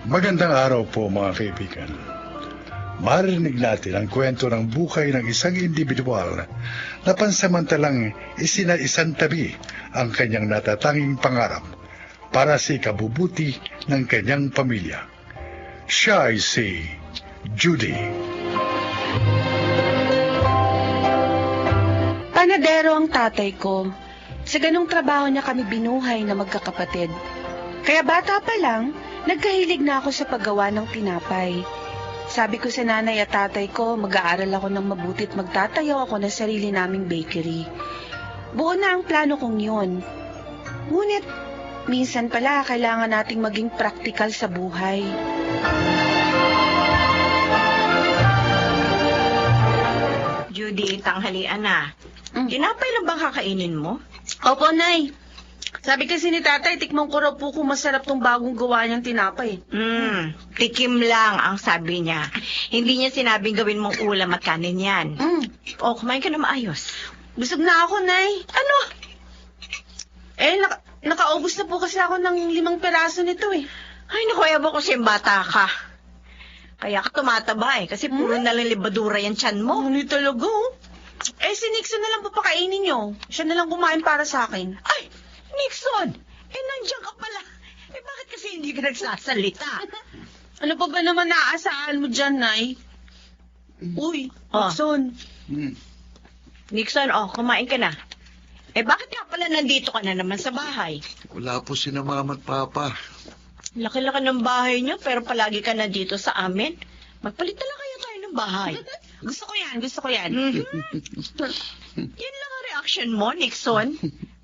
Magandang araw po mga kaibigan. Marinig natin ang kwento ng buhay ng isang individual na pansamantalang isinaisantabi ang kanyang natatanging pangarap para sa ikabubuti ng kanyang pamilya. Siya ay si Judy. Panadero ang tatay ko. Sa ganong trabaho niya kami binuhay na magkakapatid. Kaya bata pa lang, nagkahilig na ako sa paggawa ng tinapay. Sabi ko sa nanay at tatay ko, mag-aaral ako ng mabuti at magtatayo ako ng sarili naming bakery. Buo na ang plano kong yun. Ngunit, minsan pala kailangan nating maging praktikal sa buhay. Judy, tanghalian na. Tinapay lang bang kakainin mo? Opo, Nay. Sabi kasi ni tatay, tikman ko raw po kung masarap tong bagong gawa niyang tinapay. Tikim lang ang sabi niya. Hindi niya sinabing gawin mong ulam at kanin yan. Kumain ka na maayos. Busog na ako, Nay. Ano? Nakaubos na po kasi ako ng 5 peraso nito eh. Ay, naku, ewan ko siyang bata ka. Kaya ka tumataba kasi puro na lang libadura yung tiyan mo. Ano talaga? Si Nixon na lang papakainin niyo. Siya na lang kumain para sa akin. Ay, Nixon! Nandiyan ka pala. Bakit kasi hindi ka nagsasalita? Ano pa ba naman naaasahan mo dyan, Nay? Uy, Nixon. Nixon, kumain ka na. Bakit nga pala nandito ka na naman sa bahay? Wala po si na mama at papa. Laki-laki ng bahay niyo, pero palagi ka na dito sa amin. Magpalit na lang kaya tayo ng bahay. Gusto ko yan. Yan lang ang reaction mo, Nixon.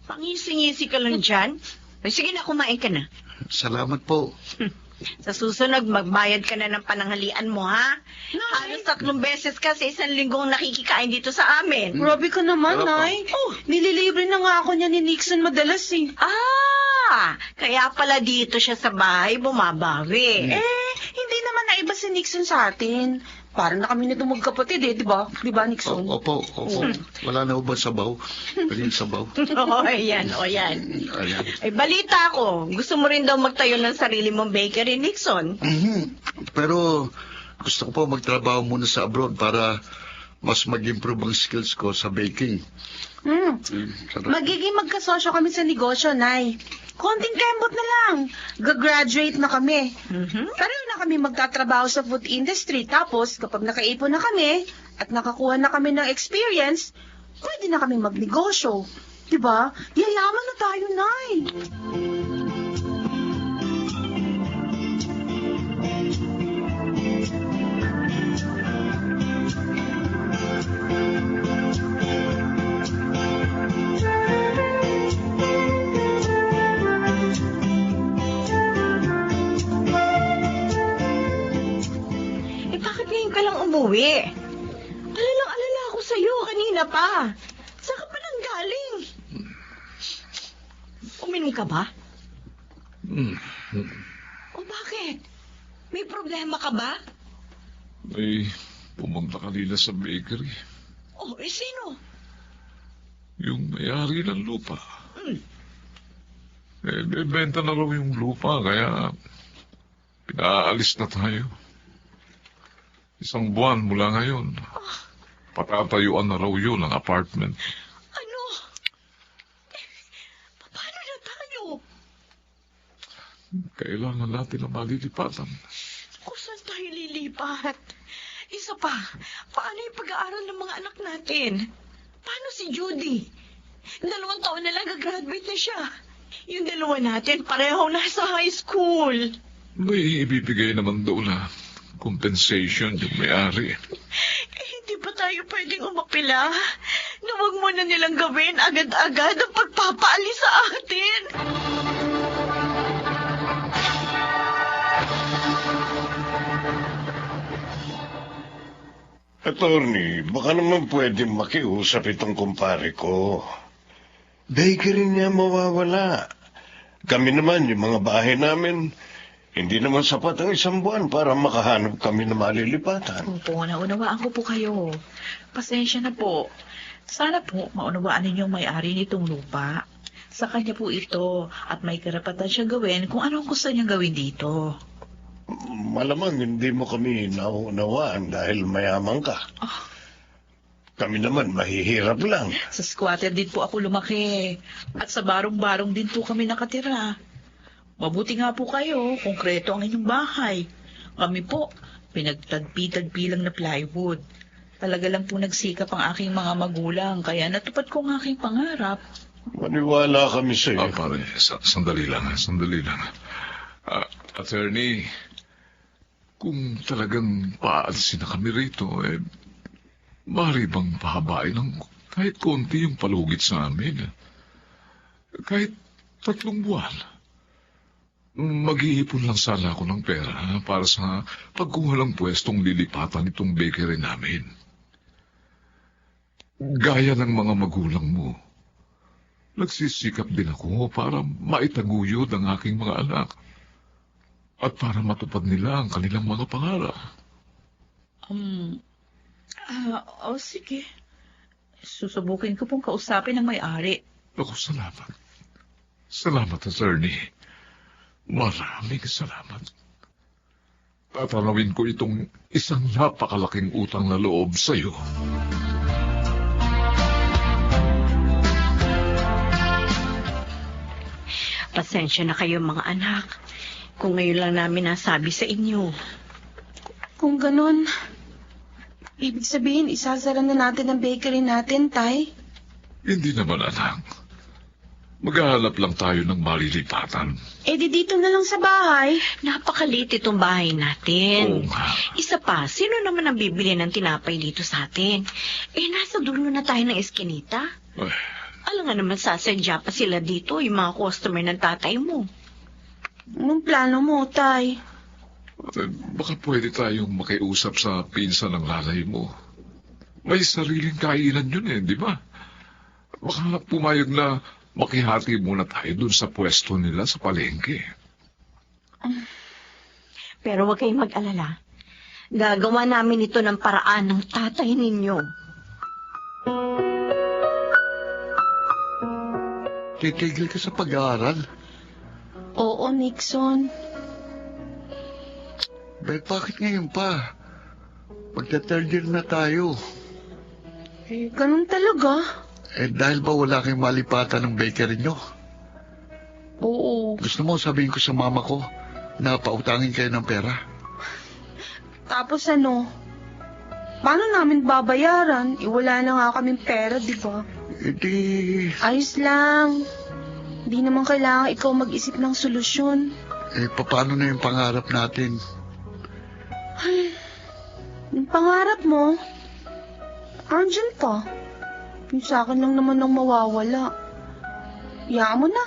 Pangisi-ngisi ka lang dyan. Sige na, kumain ka na. Salamat po. Sa susunod, magbayad ka na ng pananghalian mo, ha? Halos 3 beses ka sa 1 linggong nakikikain dito sa amin. Grabe ka naman, Wala pa. Nay. Nililibre na nga ako niya ni Nixon madalas eh. Kaya pala dito siya sa bahay bumabawi. Hindi naman naiba si Nixon sa atin. Parang na kami nito magkapatid eh, di ba? Di ba, Nixon? Opo. Wala na ba sabaw? Pwede sabaw. Yan. Ayan. Balita ko, gusto mo rin daw magtayo ng sarili mong bakery, Nixon. Pero gusto ko po magtrabaho muna sa abroad para mas mag-improve ang skills ko sa baking. Sarap. Magiging magkasosyo kami sa negosyo, Nay. Konting kembot na lang. Gagraduate na kami. Pareho na kami magtatrabaho sa food industry. Tapos, kapag nakaipon na kami at nakakuha na kami ng experience, pwede na kami magnegosyo. Diba? Yayaman na tayo, Nay. Bakit ngayon ka lang umuwi? Alala ako sa'yo kanina pa. Saan ka pa nang galing? Uminom ka ba? O bakit? May problema ka ba? May pumunta kanina sa bakery. Sino? Yung may-ari ng lupa. Bebenta na raw yung lupa, kaya pinaalis na tayo. 1 buwan mula ngayon. Patatayuan na raw yun ang apartment. Ano? Paano na tayo? Kailangan natin na malilipatan. Kung saan tayo lilipat? Isa pa, paano yung pag-aaral ng mga anak natin? Paano si Judy? 2 taon na lang gagraduate na siya. Yung 2 natin, pareho nasa high school. May ibibigay naman doon na compensation yung may-ari. Hindi pa tayo pwedeng umapila? Na huwag mo na nilang gawin agad-agad ang pagpapaalis sa atin. Attorney, baka naman pwede makiusap itong kumpare ko. Bakery niya mawawala. Kami naman, yung mga bahay namin, hindi naman sapat ang 1 buwan para makahanap kami na malilipatan. Opo, naunawaan ko po kayo. Pasensya na po. Sana po maunawaan ninyong may-ari nitong lupa. Sa kanya po ito at may karapatan siya gawin kung anong gusto niyang gawin dito. Malamang hindi mo kami naunawaan dahil mayaman ka. Kami naman mahihirap lang. Sa squatter din po ako lumaki. At sa barong-barong din po kami nakatira. Mabuti nga po kayo, konkreto ang inyong bahay. Kami po, pinagtagpi-tagpi lang na plywood. Talaga lang po nagsikap ang aking mga magulang, kaya natupad ko ang aking pangarap. Maniwala kami sa iyo. Pare, sandali lang. Attorney, kung talagang paalisin na kami rito, maaari bang pahabain ng kahit konti yung palugit sa amin? Kahit 3 buwan. Mag-iipon lang sana ako ng pera para sa pagkuha ng pwestong lilipatan itong bakery namin. Gaya ng mga magulang mo, nagsisikap din ako para maitaguyod ang aking mga anak at para matupad nila ang kanilang mga pangarap. Sige. Susubukin ko pong kausapin ang may-ari. Ako, salamat. Salamat, attorney. Maraming salamat. Tatanawin ko itong isang napakalaking utang na loob sa iyo. Pasensya na kayo mga anak. Kung ngayon lang namin nasabi sa inyo. Kung ganun, ibig sabihin, isasara na natin ang bakery natin, Tay? Hindi naman, anak. Maghahanap lang tayo ng malilipatan. Di dito na lang sa bahay. Napakaliit itong bahay natin. Oo nga. Isa pa, sino naman ang bibili ng tinapay dito sa atin? Nasa dulo na tayo ng eskinita. Ay, Alam nga naman sasadya pa sila dito, yung mga customer ng tatay mo. Anong plano mo, Tay? baka pwede tayong makiusap sa pinsan ng nanay mo. May sariling kainan yun di ba? Baka pumayag na makihati muna tayo dun sa pwesto nila sa palengke. Pero huwag kayong mag-alala. Gagawa namin ito ng paraan ng tatay ninyo. Titigil ka sa pag-aaral? Oo, Nixon. Bakit ngayon pa? Magta-third year na tayo. Ganun talaga. Dahil ba wala kayong malipatan ng bakery nyo? Oo. Gusto mo sabihin ko sa mama ko na pautangin kayo ng pera? Tapos ano? Paano namin babayaran? Wala na nga kaming pera, di ba? Ayos lang. Di naman kailangan ikaw mag-isip ng solusyon. Paano na yung pangarap natin? Yung pangarap mo, andyan pa. Yung sa akin lang naman ang mawawala. Hayaan mo na.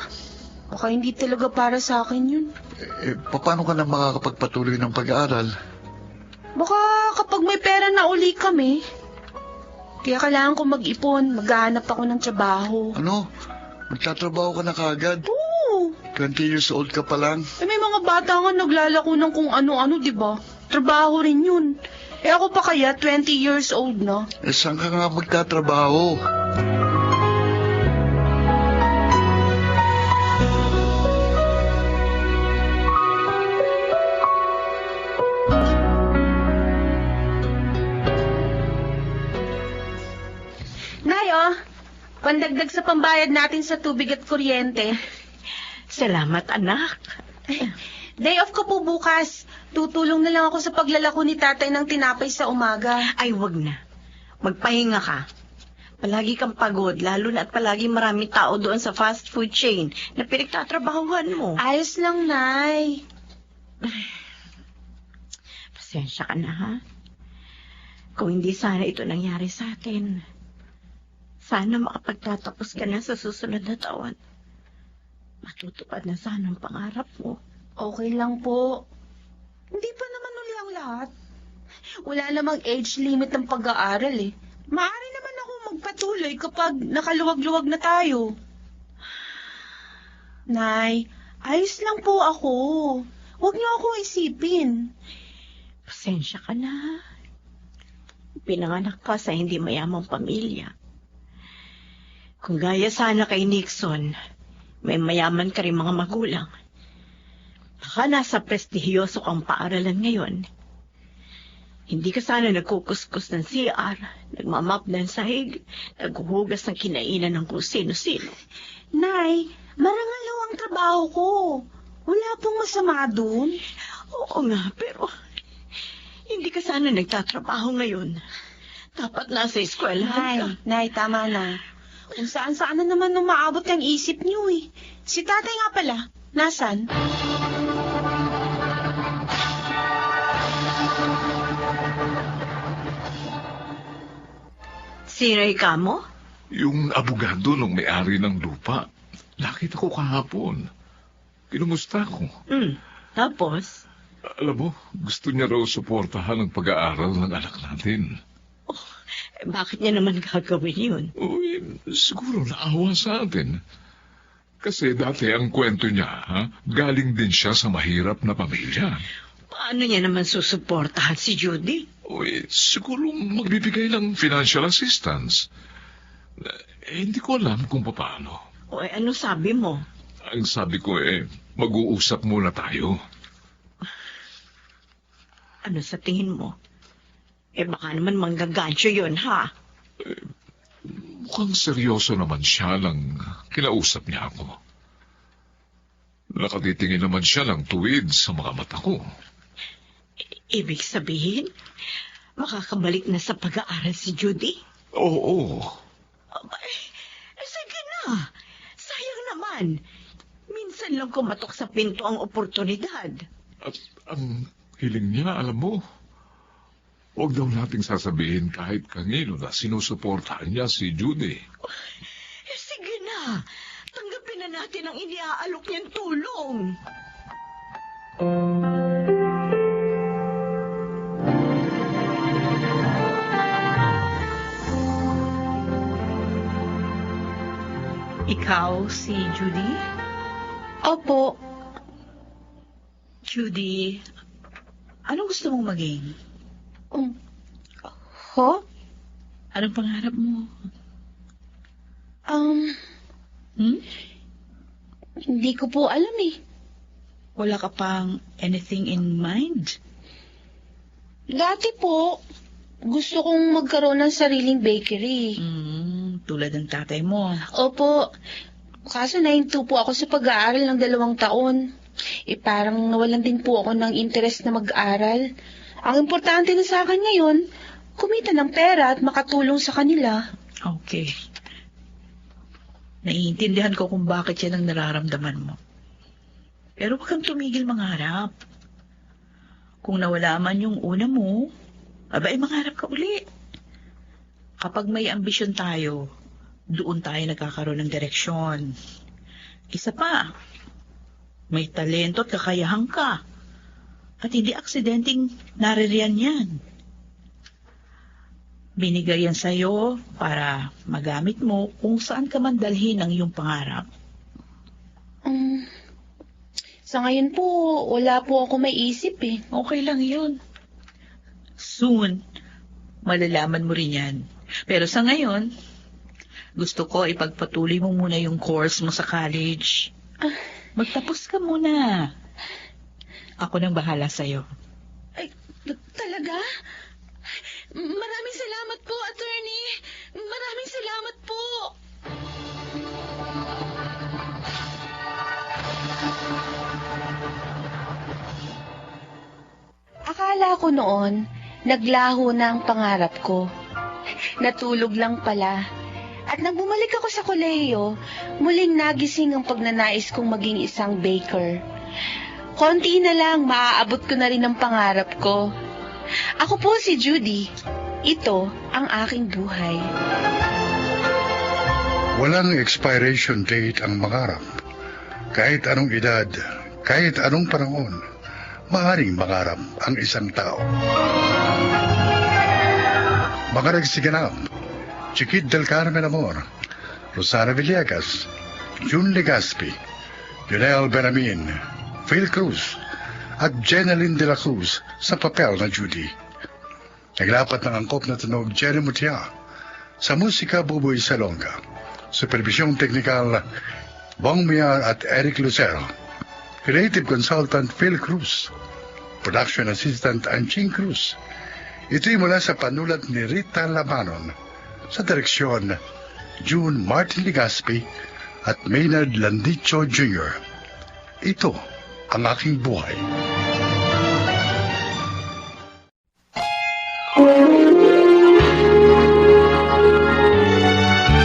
Baka hindi talaga para sa akin yun. Paano ka na makakapagpatuloy ng pag-aaral? Baka kapag may pera na uli kami. Kaya kailangan ko mag-ipon. Maghahanap ako ng trabaho. Ano? Magtatrabaho ka na kaagad? Oo. 20 years old ka pa lang? May mga bata nga naglalako ng kung ano-ano, di ba? Trabaho rin yun. Ako pa kaya 20 years old na. Saan ka nga magtatrabaho? Nay, pandagdag sa pambayad natin sa tubig at kuryente. Salamat, anak. Day off ko po bukas. Tutulong na lang ako sa paglalako ni tatay ng tinapay sa umaga. Ay, wag na. Magpahinga ka. Palagi kang pagod, lalo na at palagi maraming tao doon sa fast food chain na pinagtatrabahuhan mo. Ayos lang, Nay. Pasensya ka na, ha? Kung hindi sana ito nangyari sa atin, sana makapagtatapos ka na sa susunod na taon. Matutupad na sana ang pangarap mo. Okay lang po. Hindi pa naman uli ang lahat. Wala namang age limit ng pag-aaral Maaari naman ako magpatuloy kapag nakaluwag-luwag na tayo. Nay, ayos lang po ako. Huwag niyo akong isipin. Pasensya ka na. Pinanganak ka sa hindi mayamang pamilya. Kung gaya sana kay Nixon, may mayaman ka rin mga magulang. Baka nasa prestihiyoso kang paaralan ngayon. Hindi ka sana nagkukuskus ng CR, nagmamap ng sahig, naghuhugas ng kinainan ng kung sino-sino. Nay, marangal lang ang trabaho ko. Wala pong masama dun. Oo nga, pero hindi ka sana nagtatrabaho ngayon. Dapat nasa eskwelahan ka. Nay, tama na. Kung saan-saan na naman umaabot ang isip niyo eh. Si tatay nga pala, nasan? Sino mo? Yung abogado ng may-ari ng lupa. Nakita ko kahapon. Kinumusta ko. Tapos? Alam mo, gusto niya raw suportahan ang pag-aaral ng anak natin. Bakit niya naman gagawin yun? Uy, siguro naawa sa atin. Kasi dati ang kwento niya, galing din siya sa mahirap na pamilya. Paano niya naman susuportahan si Judy? Uy, siguro magbibigay ng financial assistance. Hindi ko alam kung paano. Ano sabi mo? Ang sabi ko mag-uusap muna tayo. Ano sa tingin mo? Baka naman manggagancho yun, ha? Mukhang seryoso naman siya nang kinausap niya ako. Nakatitingin naman siya ng tuwid sa mga mata ko. Ibig sabihin, makakabalik na sa pag-aaral si Judy? Oo. Sige na. Sayang naman. Minsan lang kumatok sa pinto ang oportunidad. At ang hiling niya, alam mo, huwag daw nating sasabihin kahit kanino na sinusuportahan niya si Judy. Sige na. Tanggapin na natin ang iniaalok niyang tulong. Ikaw, si Judy? Opo. Judy, anong gusto mong maging? Ho? Anong pangarap mo? Hindi ko po alam eh. Wala ka pang anything in mind? Dati po, gusto kong magkaroon ng sariling bakery. Tulad ng tatay mo. Opo. Kaso nahinto po ako sa pag-aaral ng 2 taon. Parang nawalan din po ako ng interest na mag-aral. Ang importante na sa akin ngayon, kumita ng pera at makatulong sa kanila. Okay. Naiintindihan ko kung bakit yan ang nararamdaman mo. Pero huwag kang tumigil mangarap. Kung nawala man yung una mo, mangarap ka uli. Kapag may ambisyon tayo, doon tayo nagkakaroon ng direksyon. Isa pa, may talento at kakayahan ka. At hindi aksidenteng naririyan yan. Binigay yan sa'yo para magamit mo kung saan ka man dalhin ang iyong pangarap. Sa ngayon po, wala po ako maiisip eh. Okay lang yun. Soon, malalaman mo rin yan. Pero sa ngayon, gusto ko ipagpatuloy mo muna yung course mo sa college. Magtapos ka muna. Ako nang bahala sa'yo. Ay, talaga? Maraming salamat po, attorney. Maraming salamat po. Akala ko noon, naglaho na ang pangarap ko. Natulog lang pala. At nang bumalik ako sa kolehiyo, muling nagising ang pagnanais kong maging isang baker. Konti na lang, maaabot ko na rin ang pangarap ko. Ako po si Judy. Ito ang aking buhay. Walang expiration date ang mangarap. Kahit anong edad, kahit anong panahon, maaaring mangarap ang isang tao. Mga nagsiganap, Chiquit del Carmen Amor, Rosana Villegas, June Legaspi, Junel Benamin, Phil Cruz, at Jeneline de la Cruz sa papel na Judy. Naglapat ng angkop na tunog Jenny Mutia, sa musika Buboy Salonga, supervisyong teknikal Bong Miar at Eric Lucero, Creative Consultant Phil Cruz. Production Assistant Anching Cruz. Ito'y mula sa panulat ni Rita Lamanon. Sa direksyon, June Martin Ligaspi at Maynard Landicho Jr. Ito ang aking buhay.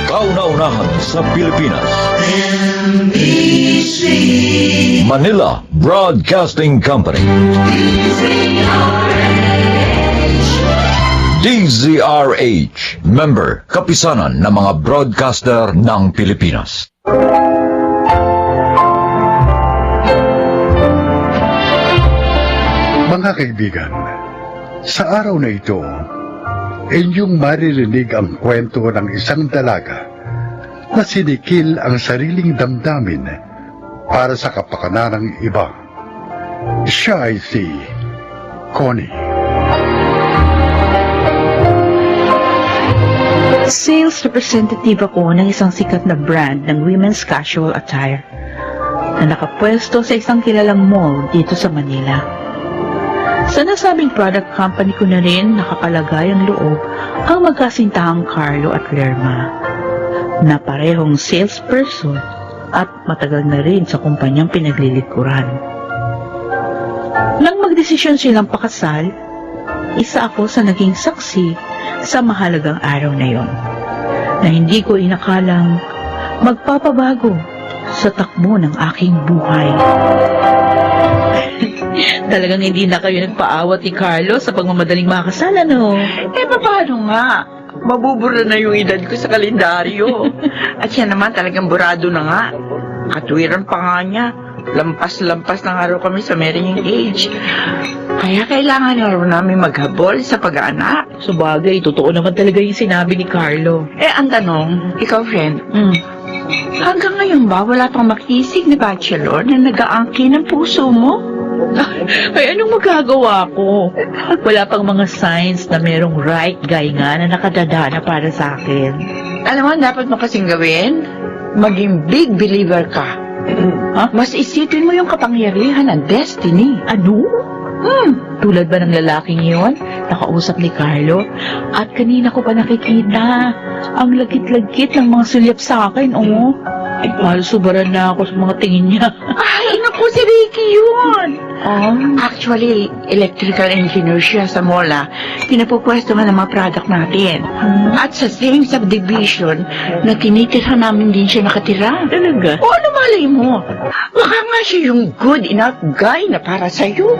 Kauna-unahan sa Pilipinas. Manila Broadcasting Company. DZRH. Member, kapisanan ng mga broadcaster ng Pilipinas. Mga kaibigan, sa araw na ito, inyong maririnig ang kwento ng isang dalaga na sinikil ang sariling damdamin para sa kapakanan ng iba. Siya ay si Connie. Sales representative ako ng isang sikat na brand ng women's casual attire na nakapwesto sa isang kilalang mall dito sa Manila. Sa nasabing product company ko na rin nakakalagay ang loob ang magkasintahang Carlo at Lerma na parehong salesperson at matagal na rin sa kumpanyang pinaglilikuran. Nang magdesisyon silang pakasal, isa ako sa naging saksi sa mahalagang araw na yon na hindi ko inakalang magpapabago sa takbo ng aking buhay. Talagang hindi na kayo nagpaawat ni Carlo sa pagmamadaling makasal, ano? Paano nga? Mabubura na yung edad ko sa kalendaryo. At siya naman talagang burado na nga. Katwiran pa nga niya. Lampas-lampas na nga raw kami sa marrying age. Kaya kailangan na raw namin maghabol sa pag-aanak. Sabagay, totoo naman talaga yung sinabi ni Carlo. Ang tanong, ikaw friend, hanggang ngayon ba wala pang makisig na bachelor na nag-aangkin ng puso mo? Ay, anong magagawa ko? Wala pang mga signs na merong right guy nga na nakadadana para sa akin. Alam mo, dapat mo kasing gawin, maging big believer ka. Mas isipin mo yung kapangyarihan ng destiny. Ano? Tulad ba ng lalaking yun? Nakausap ni Carlo? At kanina ko pa nakikita ang lagkit-lagkit ng mga sulyap sa akin, oh. Ay, subaran na ako sa mga tingin niya. Ay, naku, si Ricky yun! Actually, electrical engineer siya sa mola. Pinapupwesto nga ng mga product natin. At sa same subdivision na tinitirhan namin din siya nakatira. Talaga? O, ano malay mo? Baka nga siya yung good enough guy na para sa'yo.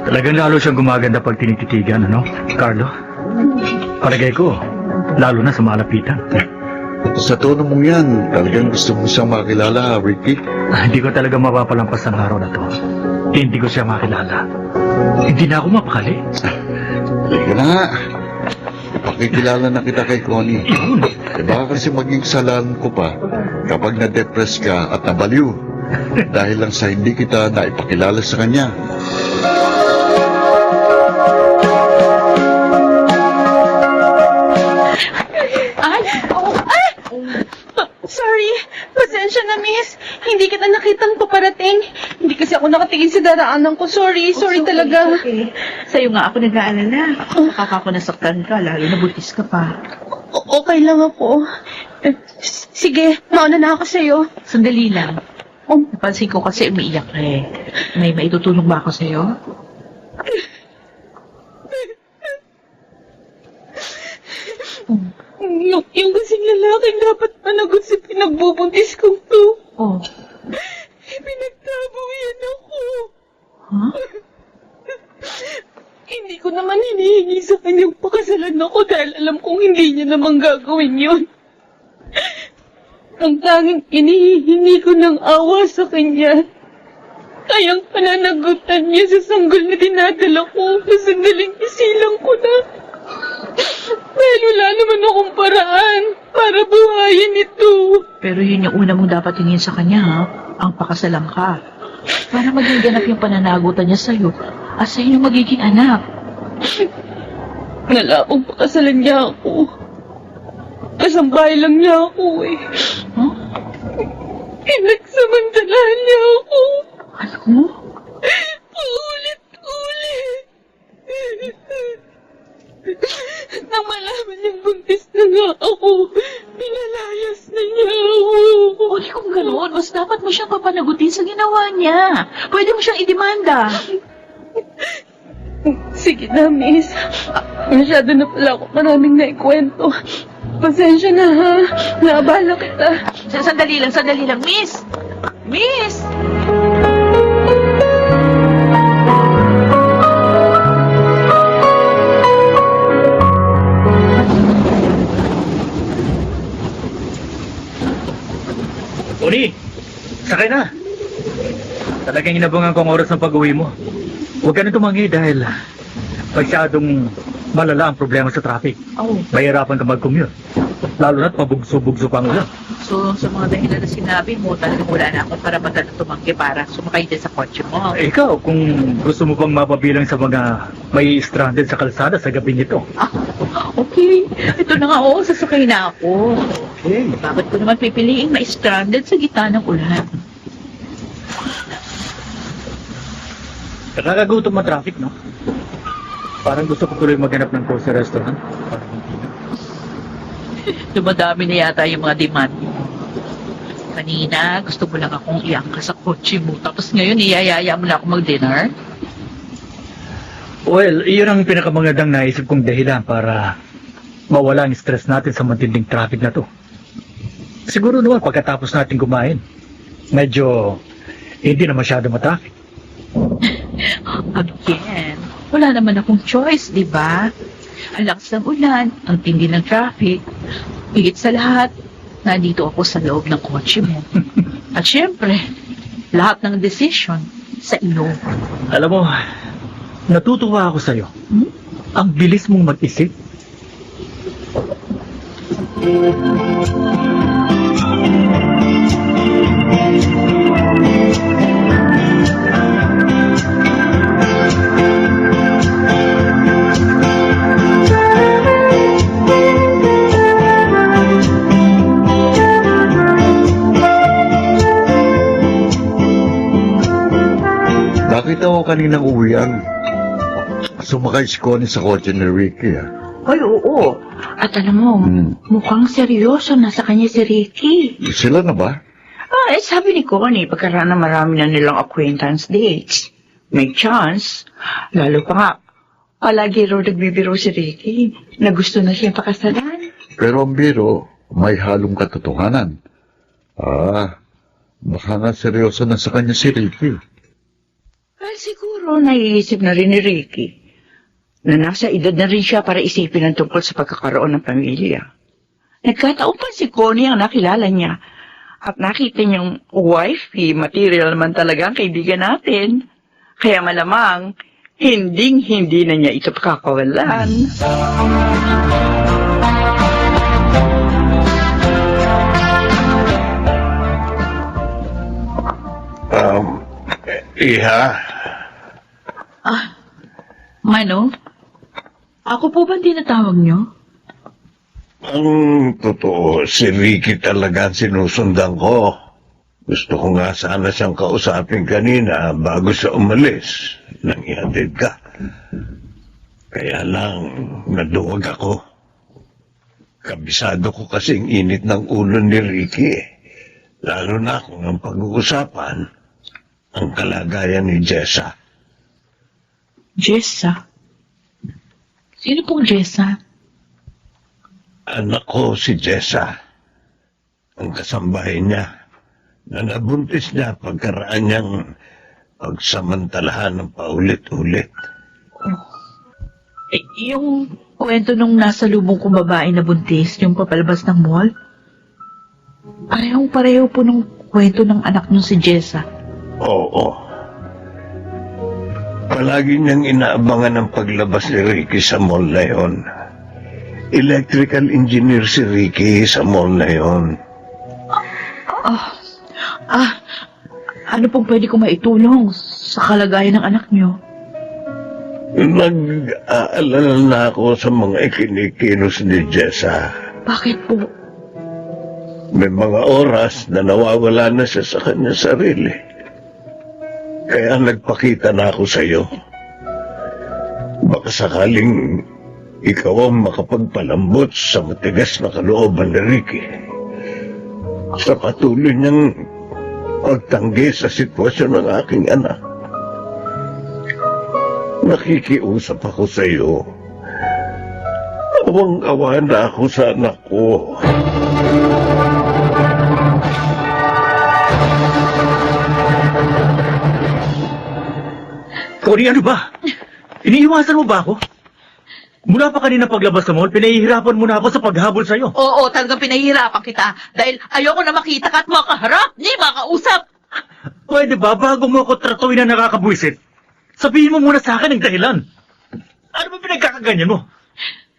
Talagang lalo siyang gumaganda pag tinititigan, ano, Carlo? Palagay ko, lalo na sa malapitan. Sa tono mong yan, talagang gusto mo siyang makilala, Ricky. Hindi ko talaga mapapalampas ang araw na to. Hindi ko siya makilala. Hindi na ako mapakali. Sige na nga. Pakikilala na kita kay Connie. Baka kasi maging salan ko pa kapag na-depress ka at nabaliw. Dahil lang sa hindi kita naipakilala sa kanya. Sorry, pasensya na miss. Hindi kita nakitang paparating. Hindi kasi ako nakatingin sa daraanan ko. Sorry talaga. Okay. Sa'yo nga ako nag-aalala. Baka ako nasaktan ka, lalo na buntis ka pa. Okay lang ako. Sige, mauna na ako sa'yo. Sandali lang. Napansin ko kasi umiiyak ka eh. May maitutulong ba ako sa'yo? Yung kasing lalaking dapat managot sa pinagbubuntis kong to. Oh. Pinagtabuyan ako. Huh? Hindi ko naman hinihingi sa kanyang pakasalan ako dahil alam kong hindi niya naman gagawin yun. Ang tanging inihihingi ko ng awa sa kanya ay ang pananagutan niya sa sanggol na dinadala ko na sandaling isilang ko na. Dahil wala naman akong paraan para buhayin ito. Pero yun yung una mong dapat hingin sa kanya, ha? Ang pakasalan ka. Para maging ganap yung pananagutan niya sa'yo at sa inyong magiging anak. Wala akong pakasalan niya ako. Kasambahay lang niya ako eh. Huh? Pinagsamantalahan niya ako. Ano? Paulit-ulit. Nang malaman niyang buntis na nga ako, pinalayas na niya ako. O di kung gano'n, mas dapat mo siyang papanagutin sa ginawa niya. Pwede mo siyang idemanda. Sige na, miss. Masyado na pala ako maraming naikwento. Pasensya na, ha. Naabala kita. Sandali lang. Miss! Miss! Uni, sakay na. Talagang inabangan ko ang oras ng pag-uwi mo. Huwag ka na tumangi dahil masyadong malala ang problema sa traffic. Oh, Mahirapan ka mag-commute. Lalo na't pabugso-bugso pang ulan. so sa mga dahilan na sinabi mo, talagang wala na akong karapatan na tumanggi para sumakay din sa kotse mo. Ikaw, kung gusto mo pang mapabilang sa mga may stranded sa kalsada sa gabi nito. Okay, ito na nga, oo, sasakay na ako. Okay. Bakit ko naman pipiliing ma-stranded sa gitna ng ulan? Nakakagutom ang traffic, no? Parang gusto ko tuloy maghanap ng cozy restaurant. Dumadami na yata yung mga demand mo. Kanina, gusto mo lang akong iangkas sa kotse mo. Tapos ngayon, iyayaya mo na ako mag-dinner? Well, iyon ang pinakamagandang naisip kong dahilan para mawala ang stress natin sa matinding traffic na to. Siguro naman pagkatapos natin kumain, medyo hindi na masyado matraffic. Again, wala naman akong choice, di ba? Ang lakas ng ulan, ang tindi ng traffic. Higit sa lahat, nandito ako sa loob ng kotse mo. At syempre, lahat ng decision sa iyo. Alam mo, natutuwa ako sa'yo. Ang bilis mong mag-isip. Nakita ko kaninang uwian. Sumakay si Connie sa kotse ni Ricky, ah. Ay, oo. At alam mo, mukhang seryoso na sa kanya si Ricky. Sila na ba? Sabi ni Connie, pagkaraan na marami na nilang acquaintance dates. May chance. Lalo pa nga, palagi raw nagbibiro si Ricky na gusto na siyang pakasalan. Pero ang biro, may halong katotohanan. Baka nga seryoso na sa kanya si Ricky. Well, siguro naiisip na rin ni Ricky na nasa edad na rin siya para isipin ang tungkol sa pagkakaroon ng pamilya. Nagkataon pa si Connie ang nakilala niya at nakita niyang wifey material naman talaga ang kaibigan natin. Kaya malamang, hinding-hindi na niya ito pakakawalan. Iha, Mano? Ako po ba tinatawag niyo? ang totoo, si Ricky talaga ang sinusundan ko. Gusto ko nga sana siyang kausapin kanina bago siya umalis nang ihatid ka. Kaya lang, naduwag ako. Kabisado ko kasing init ng ulo ni Ricky. Lalo na kung ang pag-uusapan ang kalagayan ni Jessa. Jessa? Sino pong Jessa? Anak ko si Jessa. Ang kasambahay niya na nabuntis niya pagkaraan niyang pagsamantalahan ng paulit-ulit. Yung kwento nung nasa lubong kong babae na buntis, yung papalabas ng mall? Parehong-pareho po nung kwento ng anak niyo si Jessa. Oo. Palagi niyang inaabangan ang paglabas ni Ricky sa mall na yon. Electrical engineer si Ricky sa mall na yon. Ano pong pwede kong maitulong sa kalagayan ng anak niyo? Nag-aalala na ako sa mga ikinikilos ni Jessa. Bakit po? May mga oras na nawawala na siya sa kanya sarili. Kaya nagpakita na ako sa iyo. Baka sakaling ikaw ang makapagpalambot sa matigas na kalooban ni Ricky. Sa patuloy niyang pagtanggi sa sitwasyon ng aking anak. Nakikiusap ako sa iyo. Awang-awa na ako sa anak ko. Connie, ano ba? Iniiwasan mo ba ako? Mula pa kanina paglabas sa mall, pinahihirapan mo na ako sa paghabol sa'yo. Oo, talagang pinahihirapan kita dahil ayoko na makita ka at makaharap, ni makausap. Pwede ba, bago mo ako tratuin na nakakabwisit, sabihin mo muna sa akin ang dahilan. Ano ba pinagkakaganyan mo?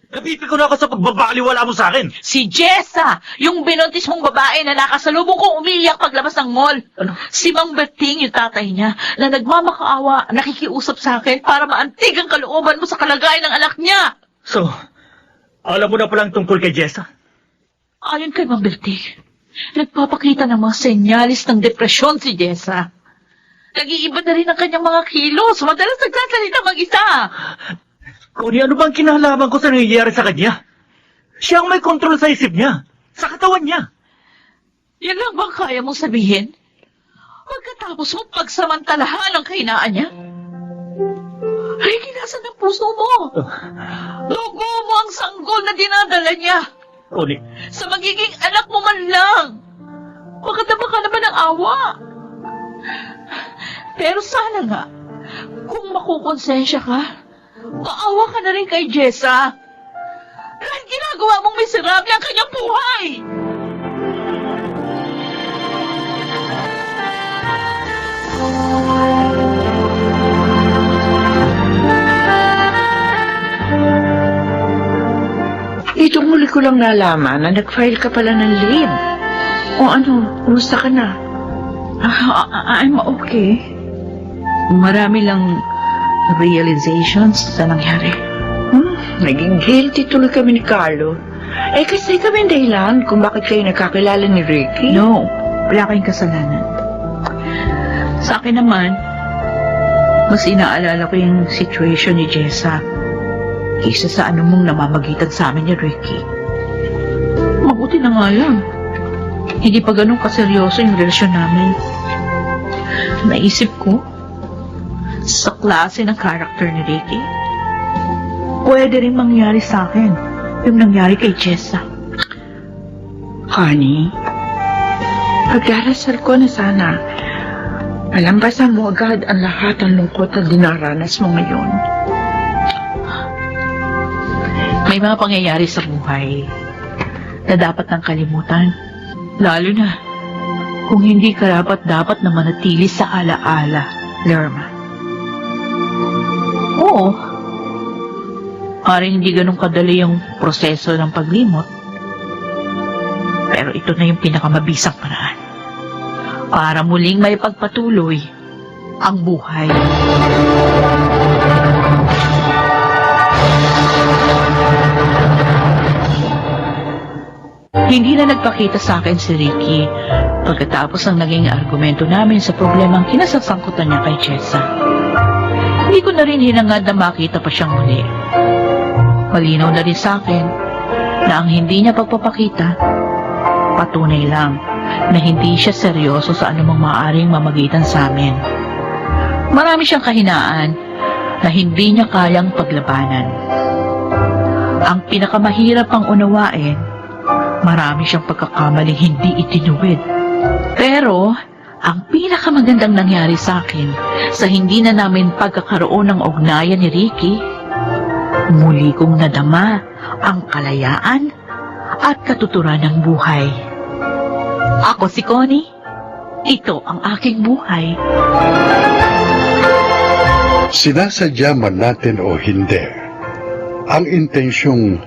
Napipi ko na ako sa pagbabaliwala mo sa akin. Si Jessa, yung binuntis mong babae na nakasalubong kong umiiyak paglabas ng mall. Ano? Si Mang Berting, yung tatay niya, na nagmamakaawa, nakikiusap sa akin para maantig ang kalooban mo sa kalagayan ng anak niya. So, alam mo na palang tungkol kay Jessa? Ayon kay Mang Berting, nagpapakita ng mga senyalis ng depresyon si Jessa. Nag-iiba na rin ang kanyang mga kilos. Madalas nagsasalita mag-isa. Connie, ano bang kinalaman ko sa nangyayari sa kanya? Siya ang may kontrol sa isip niya, sa katawan niya. Yan lang bang kaya mong sabihin? Pagkatapos mong pagsamantalahan ang kahinaan niya? Ay, kinasan ng puso mo. Dugo mo ang sanggol na dinadala niya. Connie, Sa magiging anak mo man lang. Makadama ka naman ng awa. Pero sana nga, kung makukonsensya ka, maawa ka na rin kay Jessa. Dahil ginagawa mong miserable ang kanyang buhay. Itong huli ko lang nalaman na nag-file ka pala ng leave. O ano, kumusta ka na? I'm okay. Marami lang realizations sa nangyari. Naging guilty tuloy kami ni Carlo. Eh kasi kami ang dahilan kung bakit kayo nagkakilala ni Ricky. No, wala kayong kasalanan. Sa akin naman, mas inaalala ko yung situation ni Jessa kaysa sa anumang namamagitan sa amin ni Ricky. Mabuti na nga lang. Hindi pa ganun kaseryoso yung relasyon namin. Naisip ko, sa klase ng karakter ni Ricky, pwede rin mangyari sa akin yung nangyari kay Jessa. Honey, pagdarasal ko na sana malampasan mo agad ang lahat ng lungkot na dinaranas mo ngayon. May mga pangyayari sa buhay na dapat nang kalimutan. Lalo na kung hindi karapat-dapat na manatili sa alaala, Lerma. Oo, maaaring hindi ganun kadali yung proseso ng paglimot. Pero ito na yung pinakamabisang paraan para muling may pagpatuloy ang buhay. Hindi na nagpakita sa akin si Ricky pagkatapos ng naging argumento namin sa problemang kinasasangkutan niya kay Jessa. Hindi ko na rin hinangad na makita pa siyang muli. Malinaw na rin sa akin na ang hindi niya pagpapakita, patunay lang na hindi siya seryoso sa anumang maaaring mamagitan sa amin. Marami siyang kahinaan na hindi niya kayang paglabanan. Ang pinakamahirap pang unawain, marami siyang pagkakamaling hindi itinuwid. Pero, ang pinakamagandang nangyari sa akin sa hindi na namin pagkakaroon ng ugnayan ni Ricky, muli kong nadama ang kalayaan at katuturan ng buhay. Ako si Connie. Ito ang aking buhay. Sinasadya man natin o hindi, ang intensyong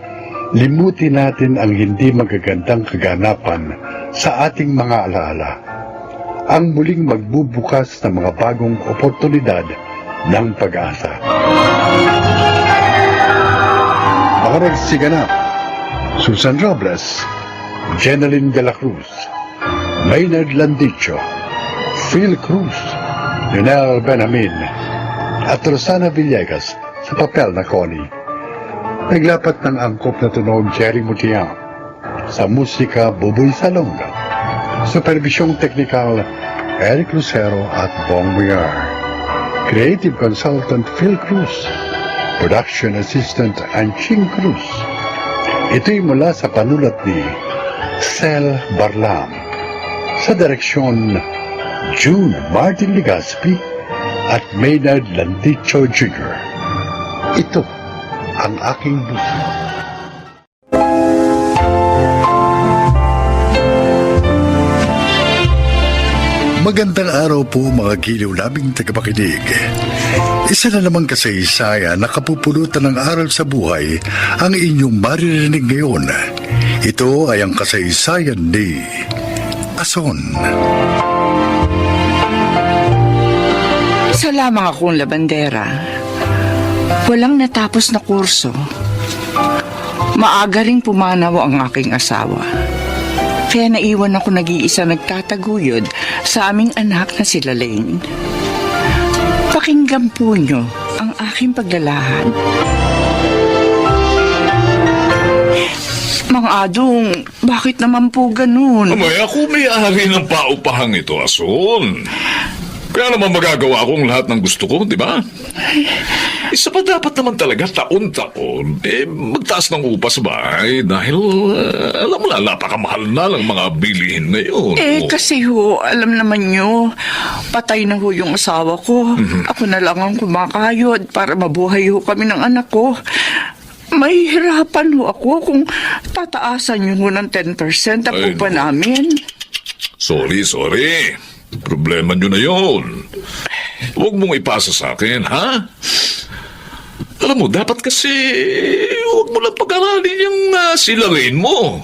limutin natin ang hindi magagandang kaganapan sa ating mga alaala, ang muling magbubukas ng mga bagong oportunidad ng pag-asa. Mga nagsiganap Susan Robles, Jeneline de la Cruz, Maynard Landicho, Phil Cruz, Lionel Benjamin, at Rosana Villegas sa papel na Connie. Naglapat ng angkop na tunog Jerry Mutiang, sa musika Buboy Salonga, supervisyong teknikal Eric Lucero at Bong Bigar, creative consultant Phil Cruz, production assistant Anching Cruz. Ito'y mula sa panulat ni Sel Barlam, sa direksyon June Martin Legaspi at Maynard Landicho Jr. Ito ang aking buhay. Magandang araw po mga giliw naming tagapakinig. Isa na namang kasaysayan na kapupulutan ng aral sa buhay ang inyong maririnig ngayon. Ito ay ang kasaysayan ni Ason. Sa lamang akong labandera, walang natapos na kurso. Maaga ring pumanaw ang aking asawa. Kaya naiwan ako nag-iisa nagtataguyod sa aming anak na si Lalaine. Pakinggan po nyo ang aking paglalahad. Mang Adong, bakit naman po ganun? Amay, ako may-ari ng paupahang ito, Ason. Kaya naman magagawa akong lahat ng gusto ko, di ba? Isa pa dapat naman talaga taon-taon, magtaas ng upa sa bahay dahil, alam mo na, napakamahal na lang mga bilihin ngayon. Kasi ho, alam naman nyo, patay na ho yung asawa ko. Ako na lang ang kumakayod para mabuhay ho kami ng anak ko. May hirapan ho ako kung tataasan nyo ho ng 10% ang upa namin. Sorry. Problema nyo na yun. Huwag mong ipasa sa akin, ha? Alam mo, dapat kasi huwag mo lang pag-aralin yung Lalaine mo.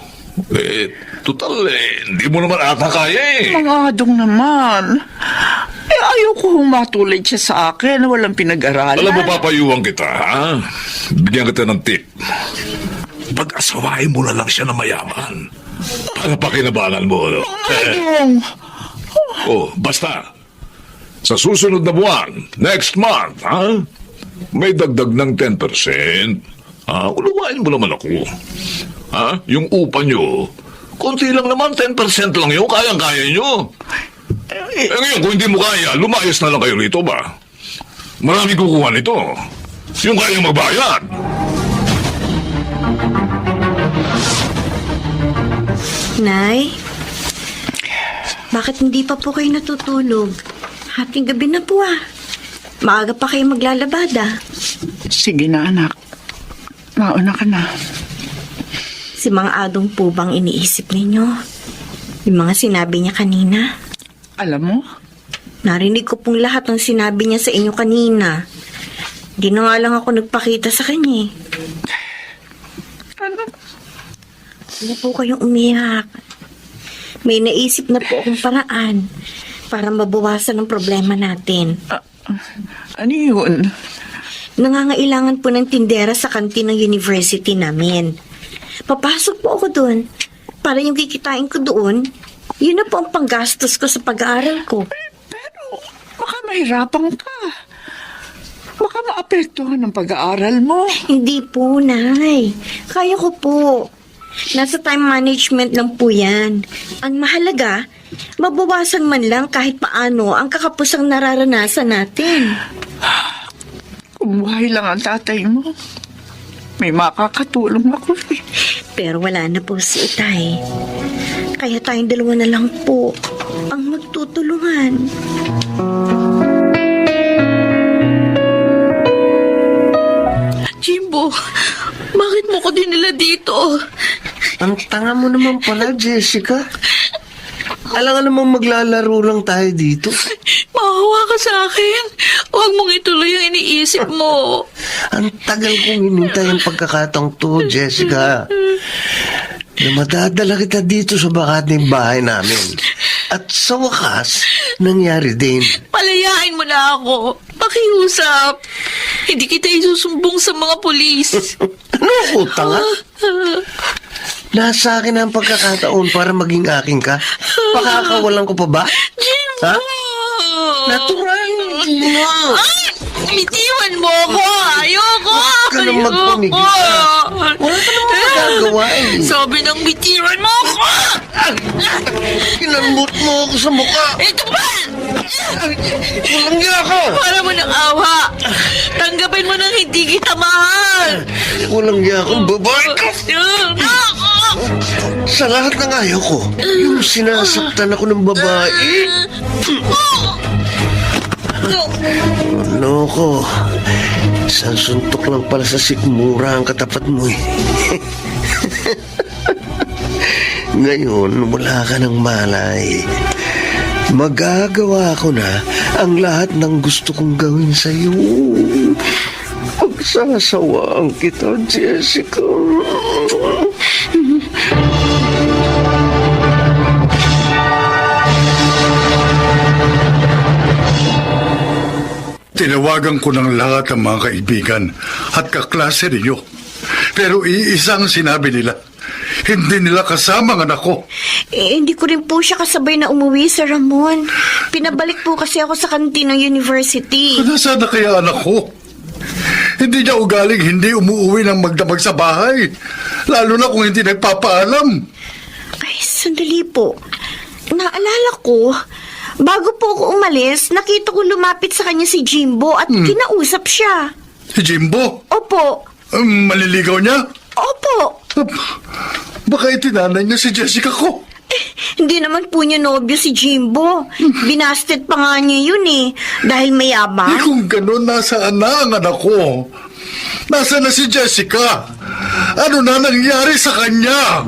Total, hindi mo naman ata kaya eh. Mga Adong naman. Ayoko matulad siya sa akin na walang pinag-aralan. Alam mo, papayuhan kita, ha? Bigyan kita ng tip. Pag-asawain mo na lang siya na mayaman. Para pakinabangan mo, no? Adong! Basta. Sa susunod na buwan, next month, ha? May dagdag ng 10%. Uluwain mo naman ako. Ha? Yung upa nyo, konti lang naman, 10% lang yun, kayang-kaya nyo. Ngayon, kung hindi mo kaya, lumayas na lang kayo rito ba? Marami kukuha nito. Yung kayang magbayad. Nay, bakit hindi pa po kayo natutulog? Hating gabi na po Maaga pa kayo maglalabada. Sige na, anak. Mauna ka na. Si Mang Adong po bang iniisip ninyo? Yung mga sinabi niya kanina? Alam mo, Narinig ko pong lahat ng sinabi niya sa inyo kanina. Di na nga lang ako nagpakita sa kanya. Ano po kayong umiyak? May naisip na po akong paraan para mabawasan ang problema natin. ano yun? Nangangailangan po ng tindera sa kantin ng university namin. Papasok po ako doon. Para yung kikitain ko doon, yun na po ang panggastos ko sa pag-aaral ko. Pero baka mahirapan ka. Baka maapektuhan ang pag-aaral mo. Hindi po, Nay. Kaya ko po. Nasa time management lang po yan. Ang mahalaga, mabawasan man lang kahit paano ang kakapusang nararanasan natin. Kung buhay lang ang tatay mo, may makakatulong ako. Pero wala na po si Itay. Kaya tayong dalawa na lang po ang magtutulungan. Jimbo, bakit mo ko dinala dito? Ang tanga mo naman pala, Jessica. Alam nga namang maglalaro lang tayo dito. Mahawa ka sa akin. Huwag mong ituloy ang iniisip mo. Ang tagal kong hinintay ang pagkakataong to, Jessica. Na madadala kita dito sa bakating bahay namin. At sa wakas, nangyari din. Palayain mo na ako. Pakiusap. Hindi kita isusumbong sa mga pulis. Ano ko, tanga? Nasa akin ang pagkakataon para maging akin ka. Pakakawalan ko pa ba? Ha? Natural, hindi na. Bitiwan mo ako! Ayoko! Huwag ka nang magpumigil ka. Wala ka naman magagawa eh. Sabi ng bitiwan mo ako! Kinalmot mo ako sa mukha. Ito ba? Walang niya ka. Para mo ng awa. Tanggapin mo nang hindi kita mahal. Walang niya akong babae ka. Sa lahat ng ayaw ko, yung sinasaktan ako ng babae. Loko. Isang suntok lang pala sa sikmura ang katapat mo eh. Ngayon, wala ka ng malay. Magagawa ko na ang lahat ng gusto kong gawin sa'yo. Pagsasawaan kita, Jessica. Tinawagan ko ng lahat ng mga kaibigan at kaklase ninyo. Pero iisang sinabi nila, hindi nila kasama ang anak ko. Hindi ko rin po siya kasabay na umuwi, Sir Ramon. Pinabalik po kasi ako sa kantin ng university. Nasaan na kaya anak ko? Hindi niya ugaling hindi umuwi ng magdamag sa bahay. Lalo na kung hindi nagpapaalam. Ay, sandali po. Naalala ko, bago po ako umalis, nakita ko lumapit sa kanya si Jimbo at kinausap siya. Si Jimbo? Opo. Maliligaw niya? Opo. Baka itinanay niya si Jessica ko. Hindi naman po niya nobyo si Jimbo. Binasted pa nga niya yun eh. Dahil mayabang. Kung ganun, nasaan na ang anak ko? Nasaan na si Jessica? Ano na nangyari sa kanya?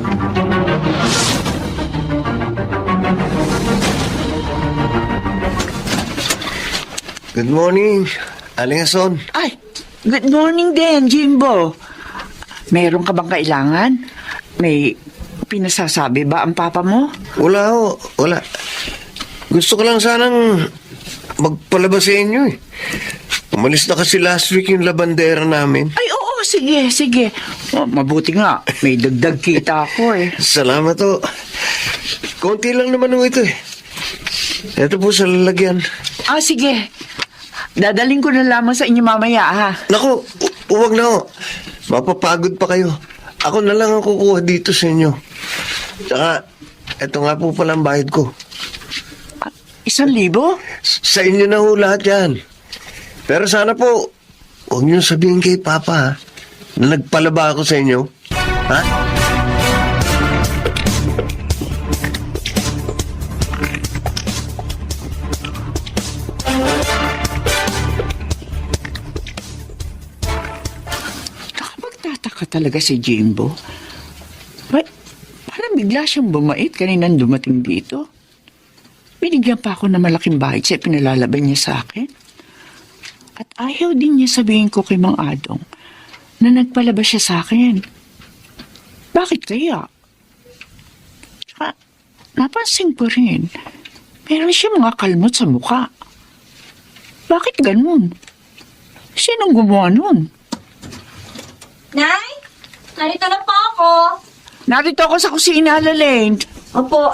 Good morning, Aling Ason. Ay, good morning din, Jimbo. Meron ka bang kailangan? May pinasasabi ba ang papa mo? Wala ho, wala. Gusto ko lang sanang magpalabas sa inyo eh. Umalis na kasi last week yung labandera namin. Ay, oo, sige. Mabuti nga, may dagdag kita ako eh. Salamat ho. Konti lang naman ho ito eh. Ito po sa lalagyan. Sige. Dadaling ko na lamang sa inyo mamaya, ha? Naku, huwag na ho. Mapapagod pa kayo. Ako na lang ang kukuha dito sa inyo. Tsaka, ito nga po pala ang bayad ko. 1,000? Sa inyo na ho lahat yan. Pero sana po, huwag niyo sabihin kay Papa ha, na nagpalaba ako sa inyo. Ha? Nakapagtataka talaga si Jimbo. Parang bigla siyang bumait kaninang dumating dito. Binigyan pa ako ng malaking bahid sa pinalalaban niya sa akin. At ayaw din niya sabihin ko kay Mang Adong na nagpalabas siya sa akin. Bakit kaya? Tsaka, napansin ko rin, meron siya mga kalmot sa mukha. Bakit ganun? Sinong gumawa nun? Nay, narito na po ako. Narito ako sa kusina, Lalaine. Opo,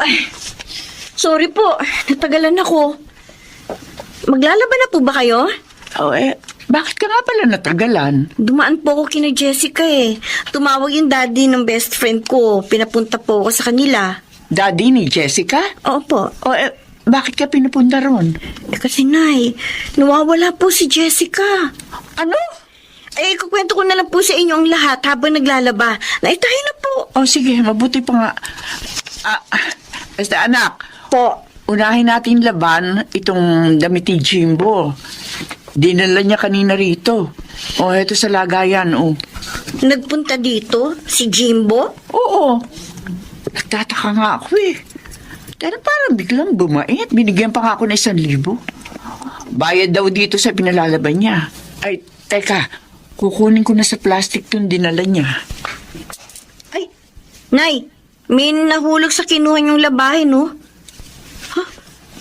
sorry po, natagalan ako. Maglalaban na po ba kayo? Bakit ka nga pala natagalan? Dumaan po ako kina Jessica eh. Tumawag yung daddy ng best friend ko. Pinapunta po ako sa kanila. Daddy ni Jessica? Opo. Bakit ka pinupunta ron? Kasi Nay, nawawala po si Jessica. Ano? Kukwento ko na lang po sa inyo ang lahat habang naglalaba. Tayo na po. Sige, mabuti pa nga. Basta anak, unahin natin laban itong damit ni Jimbo. Dinala niya kanina rito. Eto sa lagayan, Nagpunta dito? Si Jimbo? Oo. Nagtataka nga ako eh. Pero parang biglang bumait. Binigyan pa nga ako ng 1,000. Bayad daw dito sa pinalalaban niya. Ay, teka. Kukunin ko na sa plastic itong dinala niya. Ay, Nay, may nahulog sa kinuha niyong labahin, no?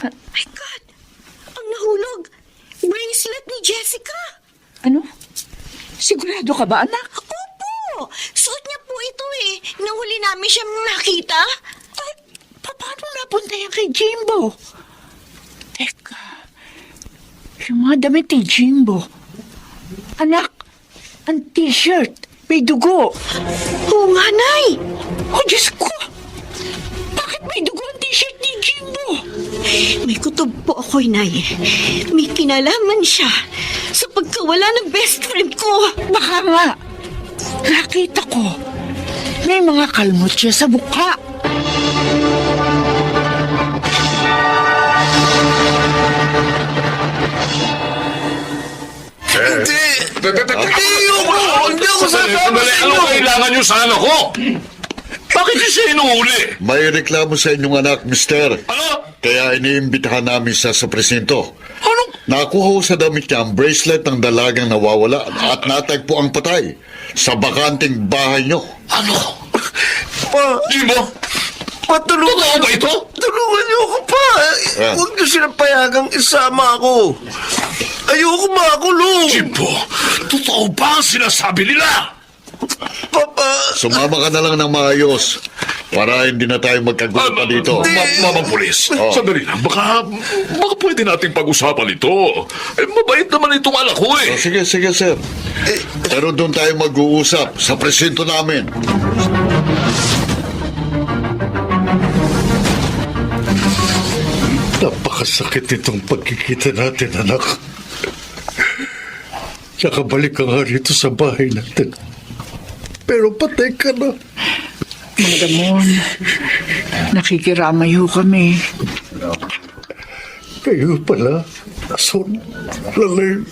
My God! Ang nahulog! Bracelet ni Jessica! Ano? Sigurado ka ba, anak? Opo! Suot niya po ito eh. Nahuli namin siyang nakita. Ay, paano napunta yan kay Jimbo? Teka, yung mga damit ni Jimbo. Anak, ang t-shirt, may dugo. Oo nga, Nay. Oh, Diyos ko! Bakit may dugo ang t-shirt ni Jimbo? May kutob po ako, Nay. May kinalaman siya sa pagkawala ng best friend ko. Baka nga, nakita ko, may mga kalmot siya sa mukha. Hindi ako sasama sa inyo! Ano kailangan nyo sa anak ko? Bakit siya inuuli? May reklamo sa inyong anak, mister. Ano? Kaya iniimbitahan namin siya sa presinto. Ano? Nakuha ko sa damit niya ang bracelet ng dalagang nawawala at natagpo ang patay sa bakanting bahay niyo. Ano? Pa, Jimbo? patulungan Totoo ba ito? Tulungan niyo ako pa. Huwag niyo silang payagang isama ako. Ayoko makulong. Jimbo, totoo ba ang sinasabi nila? Papa, Sumama ka na lang ng maayos para hindi na tayo magkagulo pa dito. Mamang pulis, Oh. sandali lang. Baka pwede nating pag-usapan ito. Mabait naman itong anak ko eh. Oh, sige, sir. Pero doon tayo mag-uusap sa presinto namin. Napakasakit itong pagkikita natin, anak. Nakabalik ka nga rito sa bahay natin. Pero patay ka na. Mga Ramon, nakikiramay ho kami. Kayo pala, Ason, Lalay.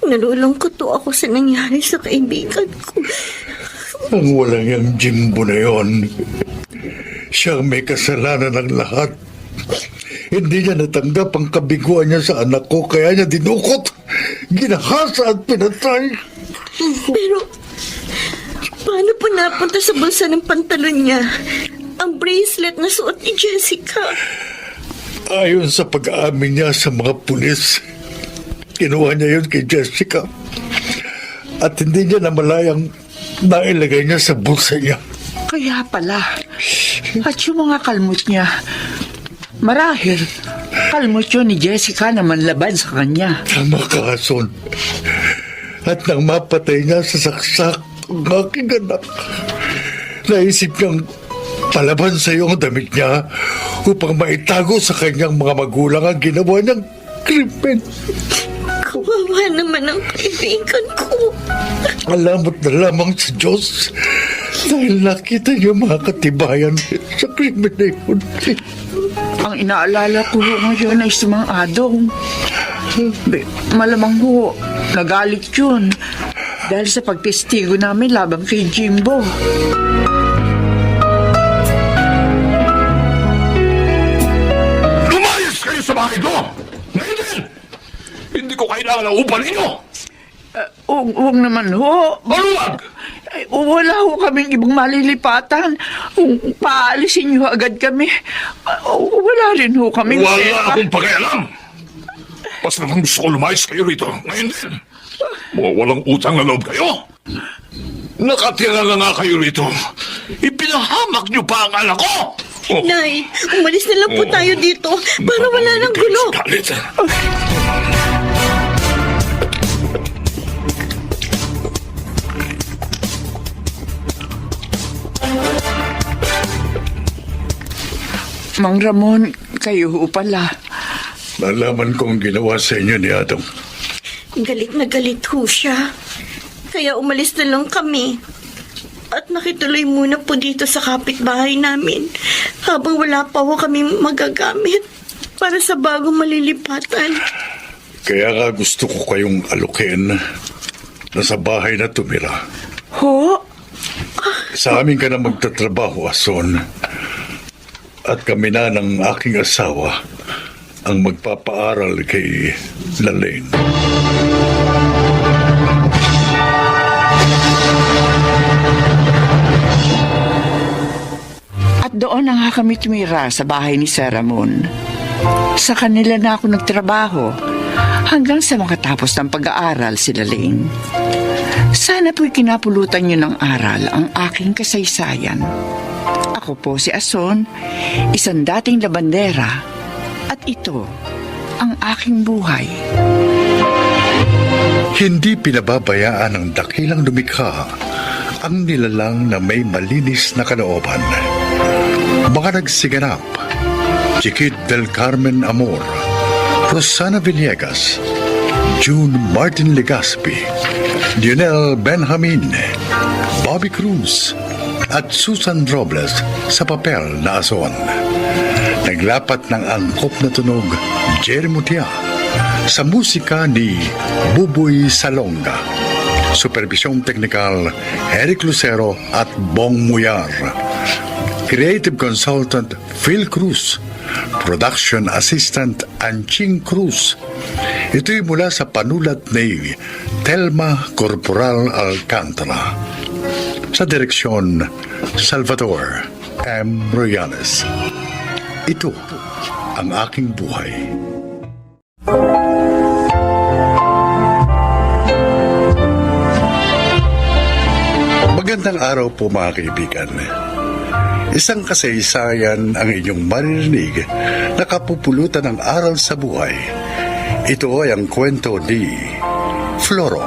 Nalulungkot to ako sa nangyari sa kaibigan ko. Ang walang yung Jimbo na yon. Siyang may kasalanan ng lahat. Hindi niya natanggap ang kabiguan niya sa anak ko, kaya niya dinukot, ginahasa at pinatay. Pero, paano po napunta sa bulsa ng pantalon niya ang bracelet na suot ni Jessica? Ayon sa pag-aamin niya sa mga pulis, kinuha niya yun kay Jessica. At hindi niya namalayang nailagay niya sa bulsa niya. Kaya pala. At yung mga kalmot niya, marahil, kalmot yun ni Jessica na manlaban sa kanya. Tama ka, Ason. At nang mapatay niya sa saksak ang aking anak, naisip niyang palaban sa iyo ang damit niya upang maitago sa kanyang mga magulang ang ginawa niyang krimen. Kawawa naman ang kaibigan ko. Alamot na lamang sa Diyos dahil nakita niyo mga katibayan sa krimen na yun. Ang inaalala ko ngayon ay si Mang Adong. Malamang ho, nagalit yun dahil sa pagtestigo namin labang kay Jimbo. Lumayas kayo sa bahay ko! Ngayon din! Hindi ko kailangan ng upa ninyo! Huwag naman ho. Maluwag! Ay, wala ho kaming ibang malilipatan. Paalisin niyo agad kami. Wala rin ho kaming Wala akong pakialam! Basta naman gusto ko lumayas kayo rito. Ngayon din. Walang utang na loob kayo. Nakatira na nga kayo rito. Ipinahamak niyo pa ang anak ko! Oh. Nay, umalis na lang po tayo dito para wala ng gulo. Galit. Mang Ramon, kayo ho pala. Nalaman kong ginawa sa inyo ni Adam. Galit na galit ho siya. Kaya umalis na lang kami. At nakituloy muna po dito sa kapitbahay namin habang wala pa ho kami magagamit para sa bagong malilipatan. Kaya nga gusto ko kayong alukin na sa bahay na tumira. Ho? Sa amin ka na magtatrabaho, Ason. At kami na ng aking asawa ang magpapaaral kay Lalaine. At doon na nga kami tumira sa bahay ni Sir Ramon. Sa kanila na ako nagtrabaho hanggang sa makatapos ng pag-aaral sila Lane. Sana po'y kinapulutan niyo ng aral ang aking kasaysayan. Ako po si Ason, isang dating labandera, at ito ang aking buhay. Hindi pinababayaan ng dakilang lumikha ang nilalang na may malinis na kalooban. Mga nagsiganap, Chiquit del Carmen Amor, Rosana Villegas, June Martin Legaspi, Lionel Benjamin, Bobby Cruz, at Susan Robles sa papel na Ason. Naglapat ng angkop na tunog, Jerry Mutia, sa musika ni Buboy Salonga. Supervisyong teknikal, Eric Lucero at Bong Muyar. Creative Consultant, Phil Cruz. Production Assistant, Anching Cruz. Ito'y mula sa panulat ni Telma Corporal Alcantara. Sa direksyon, Salvador M. Royanes. Ito ang aking buhay. Magandang araw po mga kaibigan. Isang kasaysayan ang inyong maririnig na kapupulutan ng aral sa buhay. Ito ay ang kwento ni Floro.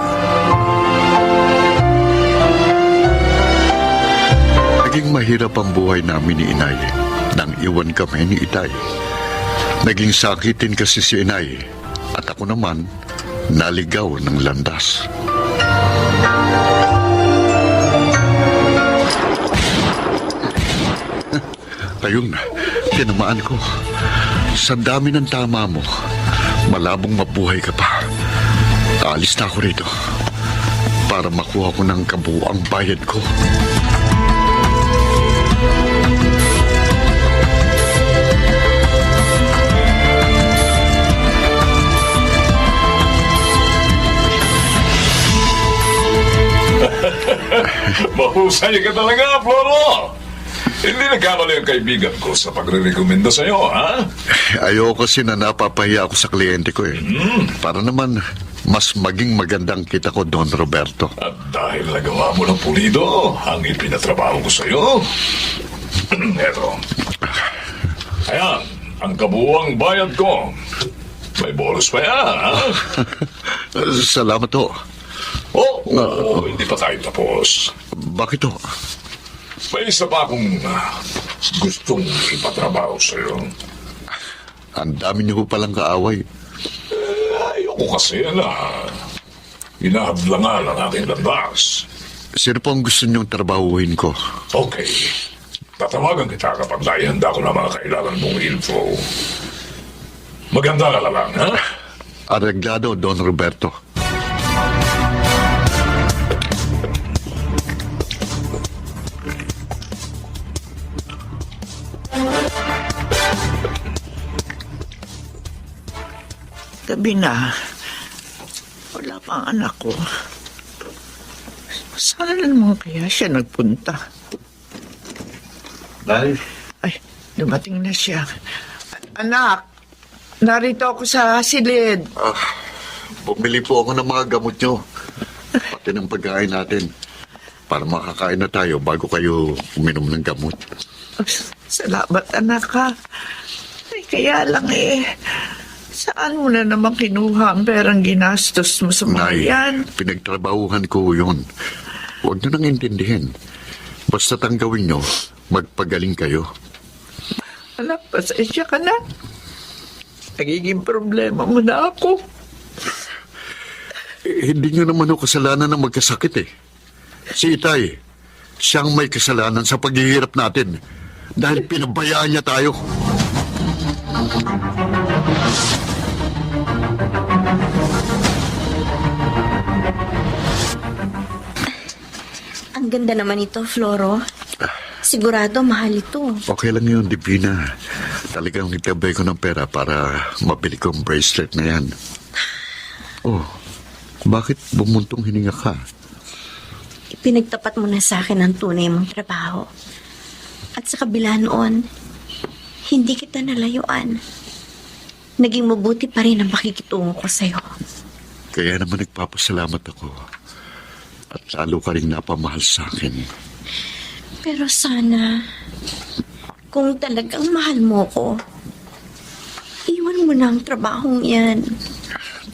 Naging mahirap ang buhay namin ni Inay nang iwan kami ni Itay. Naging sakitin kasi si Inay at ako naman naligaw ng landas. Ayun, tinamaan ko. Sa dami ng tama mo, malabong mabuhay ka pa. Aalis na ako rito para makuha ko ng kabuuang bayad ko. Mahusay ka talaga, Floro! Hindi nagkamali ang kaibigan ko sa pagre-rekomenda sa'yo, ha? Ayoko kasi na napapahiya ako sa kliyente ko eh. Para naman mas maging magandang kita ko, Don Roberto. At dahil nagawa mo ng pulido ang ipinatrabaho ko sa'yo, eto. Ayan, ang kabuuang bayad ko. May bonus pa yan, ha? Salamat ho. Hindi pa tayo tapos. Bakit ho? May isa pa akong gustong ipatrabaho sa'yo. Ang dami niyo palang kaaway. Ayoko kasi na inahablangan ang aking landas. Sino po ang gusto niyong trabahuhin ko? Okay. Tatawagan kita kapag naihanda ko na mga kailangan mong info. Maganda ka lang, ha? Areglado, Don Roberto. Gabi na. Wala pa ang anak ko. Saan na naman kaya siya nagpunta? Nay? Ay, dumating na siya. Anak, narito ako sa silid. Bumili po ako ng mga gamot nyo. Pati ng pagkain natin. Para makakain na tayo bago kayo uminom ng gamot. Salamat, anak ka. Ay, kaya lang saan mo na naman kinuha ang perang ginastos mo sa mga Nay, yan? pinagtrabahuhan ko yun. Huwag nyo nang intindihin. Basta tanggawin nyo, magpagaling kayo. Anak, pasensya ka na. Nagiging problema mo na ako. Hindi nyo naman ako kasalanan ng magkasakit eh. Si Itay, siyang may kasalanan sa paghihirap natin dahil pinabayaan niya tayo. Ang ganda naman ito, Floro. Sigurado mahal ito. Okay lang yun, Divina. Talagang nagtabay ko ng pera para mabili ko ang bracelet na yan. Oh, bakit bumuntong hininga ka? Pinagtapat mo na sa akin ang tunay mong trabaho. At sa kabila noon, hindi kita nalayuan. naging mabuti pa rin ang pakikitungo ko sa'yo. Kaya naman nagpapasalamat ako. At lalo ka rin napamahal sa akin. Pero sana, kung talagang mahal mo ko, iwan mo na ang trabahong yan.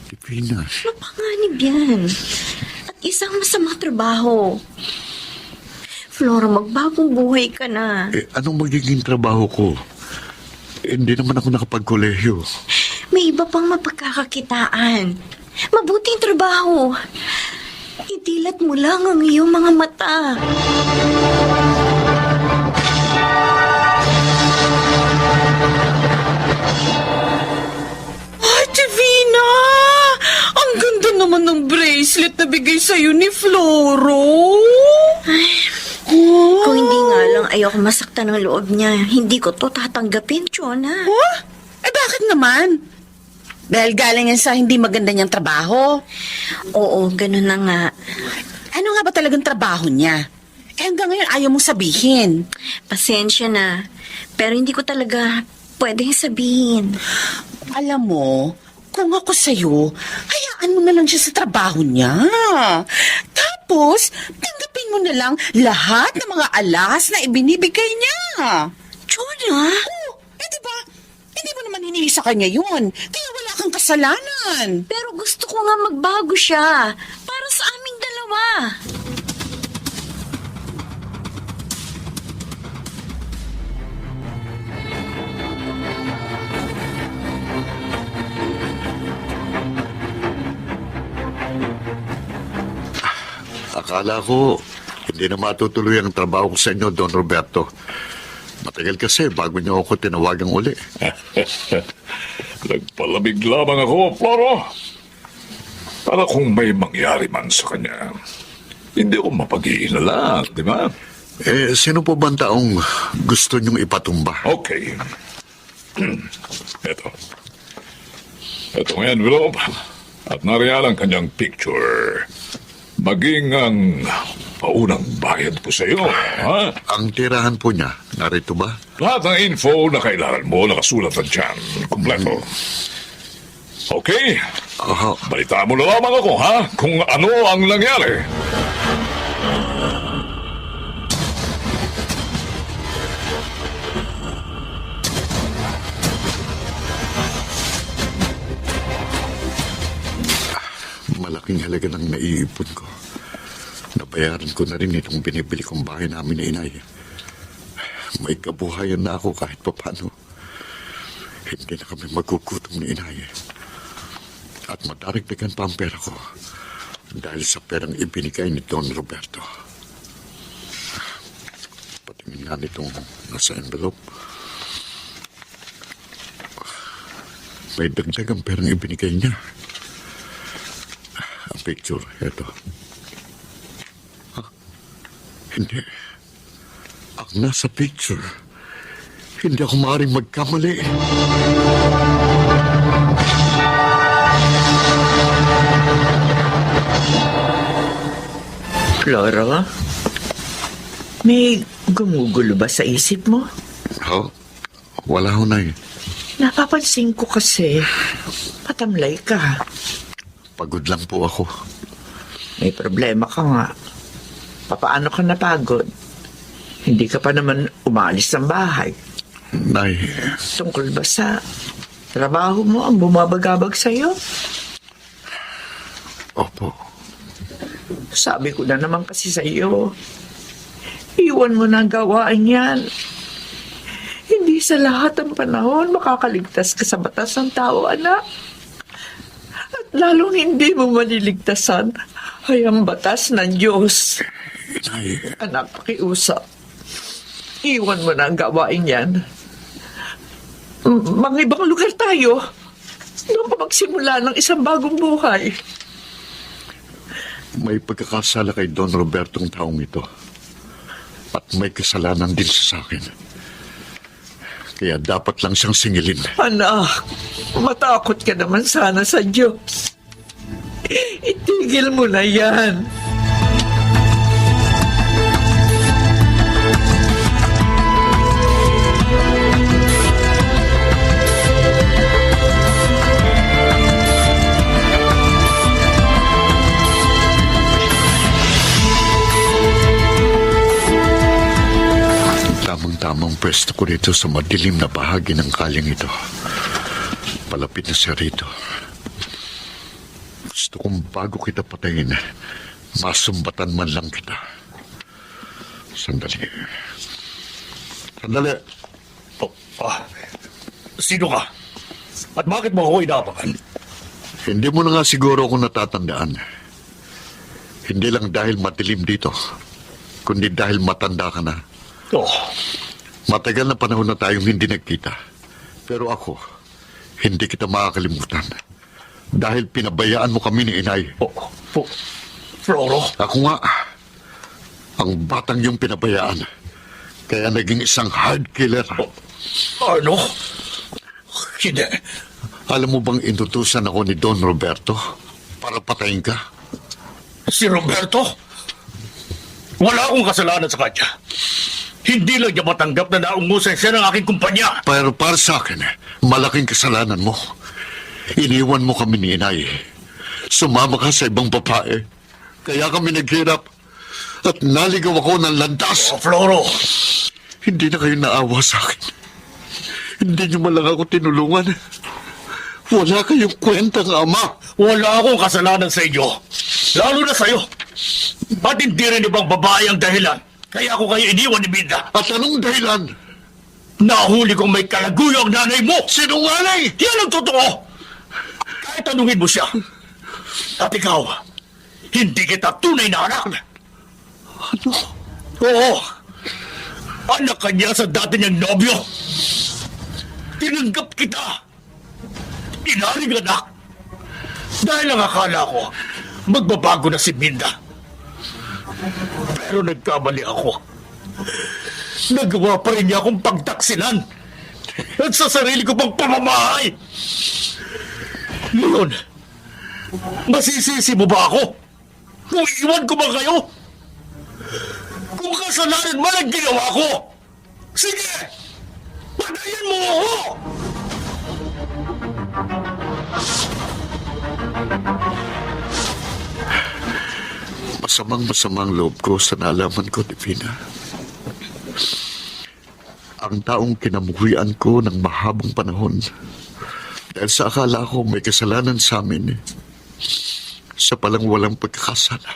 Divina. Mapanganib yan. At isang masamang trabaho. Flora, magbagong buhay ka na. Anong magiging trabaho ko? Hindi naman ako nakapagkolehiyo. May iba pang mapagkakakitaan. Mabuting trabaho. Itilat mo lang ang iyong mga mata. Ay, Divina! Ang ganda naman ng bracelet na bigay sa'yo ni Floro. Kung hindi nga lang ayoko masaktan ng loob niya, hindi ko to tatanggapin, Chona. Oh? Bakit naman? Dahil galing yan sa hindi maganda niyang trabaho? Oo, ganun na nga. Ano nga ba talagang trabaho niya? Hanggang ngayon ayaw mong sabihin. Pasensya na. Pero hindi ko talaga pwedeng sabihin. Alam mo, kung ako sa'yo, hayaan mo na lang siya sa trabaho niya. Tapos, tanggapin mo na lang lahat ng mga alas na ibinibigay niya. Chona? Oh, diba? Hindi mo naman hinihi sa kanya yun. Kaya wala kang kasalanan. Pero gusto ko nga magbago siya. Para sa aming dalawa. Akala ko, hindi na matutuloy ang trabaho ko sa inyo, Don Roberto. Matagal kasi bago niyo ako tinawagang uli. Nagpalamig lamang ako, Floro. Para kung may mangyari man sa kanya, hindi ako mapag-iinala, di ba? Sino po ba ang taong gusto niyong ipatumba? Okay. Ito. Ito ang envelope. At nariyan ang kanyang picture. Maging ang paunang bayad po sa iyo, ha? Ang tirahan po niya, narito ba? Lahat ng info na kailangan mo nakasulat na dyan. Kompleto. Okay? Balita mo na lamang ako, ha? Kung ano ang nangyari. Malaking halaga ng naiipon ko. Nabayaran ko na rin itong binibili kong bahay namin ni inay. May kabuhayan na ako kahit papano. Hindi na kami magugutom ni inay. At madaragdagan pa ang pera ko dahil sa perang ibinigay ni Don Roberto. Patingin nga nitong nasa envelope. May dagdag ang perang ibinigay niya. Ang picture, eto. Hindi. Ang nasa picture, hindi ako maaaring magkamali. Flora, may gumugulo ba sa isip mo? Wala ho na eh. Napapansin ko kasi, patamlay ka. Pagod lang po ako. May problema ka nga. Papaano ka napagod? Hindi ka pa naman umalis ng bahay. Nay. Tungkol ba sa trabaho mo ang bumabagabag sa'yo? Opo. Sabi ko na naman kasi sa'yo, iwan mo na ang gawain yan. Hindi sa lahat ng panahon makakaligtas ka sa batas ng tao, anak. At lalong hindi mo maliligtasan ay ang batas ng Diyos. Nay. Anak, pakiusap. Iwan mo na ang gawain yan. Mga ibang lugar tayo. Doon pa magsimula ng isang bagong buhay. May pagkakasala kay Don Roberto ang taong ito. At may kasalanan din sa akin. Kaya dapat lang siyang singilin. Anak, matakot ka naman sana sa Diyos. Itigil mo na yan. Tamang-tamang pwesto ko rito sa madilim na bahagi ng kalyang ito. Palapit na siya rito. Gusto kong bago kita patayin, masumbatan man lang kita. Sandali. Sino ka? At bakit mo ako inapakan? Hindi mo na nga siguro ako natatandaan. Hindi lang dahil madilim dito, kundi dahil matanda ka na. Matagal na panahon na tayong hindi nagkita. Pero ako, hindi kita makakalimutan. Dahil pinabayaan mo kami ni Inay. Floro? Ako nga, ang batang yung pinabayaan. Kaya naging isang hard killer. Ano? Hindi. Alam mo bang inutusan ako ni Don Roberto para patayin ka? Si Roberto? Wala akong kasalanan sa kanya. Hindi lang niya matanggap na naungusan siya ng aking kumpanya. Pero para sa akin, malaking kasalanan mo. Iniwan mo kami ni Inay. Sumama ka sa ibang babae. Kaya kami naghirap. At naligaw ako ng landas. Floro! Hindi na kayo naawa sa akin. Hindi niyo man lang ako tinulungan. Wala kayong kwentang ama. Wala akong kasalanan sa inyo. Lalo na sa'yo. Ba't hindi rin ibang babae ang dahilan? Kaya ako kayo iniwan ni Minda. At anong dahilan? Nahuli kong may kalaguyo ang nanay mo. Sinungaling! Yan ang totoo. Kahit tanungin mo siya. At ikaw, hindi kita tunay na anak. Ano? Oo. Anak ka niya sa dati niyang nobyo. Tinanggap kita. Inaring anak. Dahil ang akala ko, magbabago na si Minda. Pero nagkamali ako. Nagawa pa rin niya akong pagtaksilan. At sa sarili ko pang pamamahay. Ngayon, masisisi mo ba ako? Kung iwan ko ba kayo? Kung kasalanan man ang ginawa ko, sige! Patayin mo ako! Masamang loob ko sa nalaman ko, Divina. Ang taong kinamuhian ko ng mahabang panahon dahil sa akala ko may kasalanan sa amin, sa palang walang pagkakasala.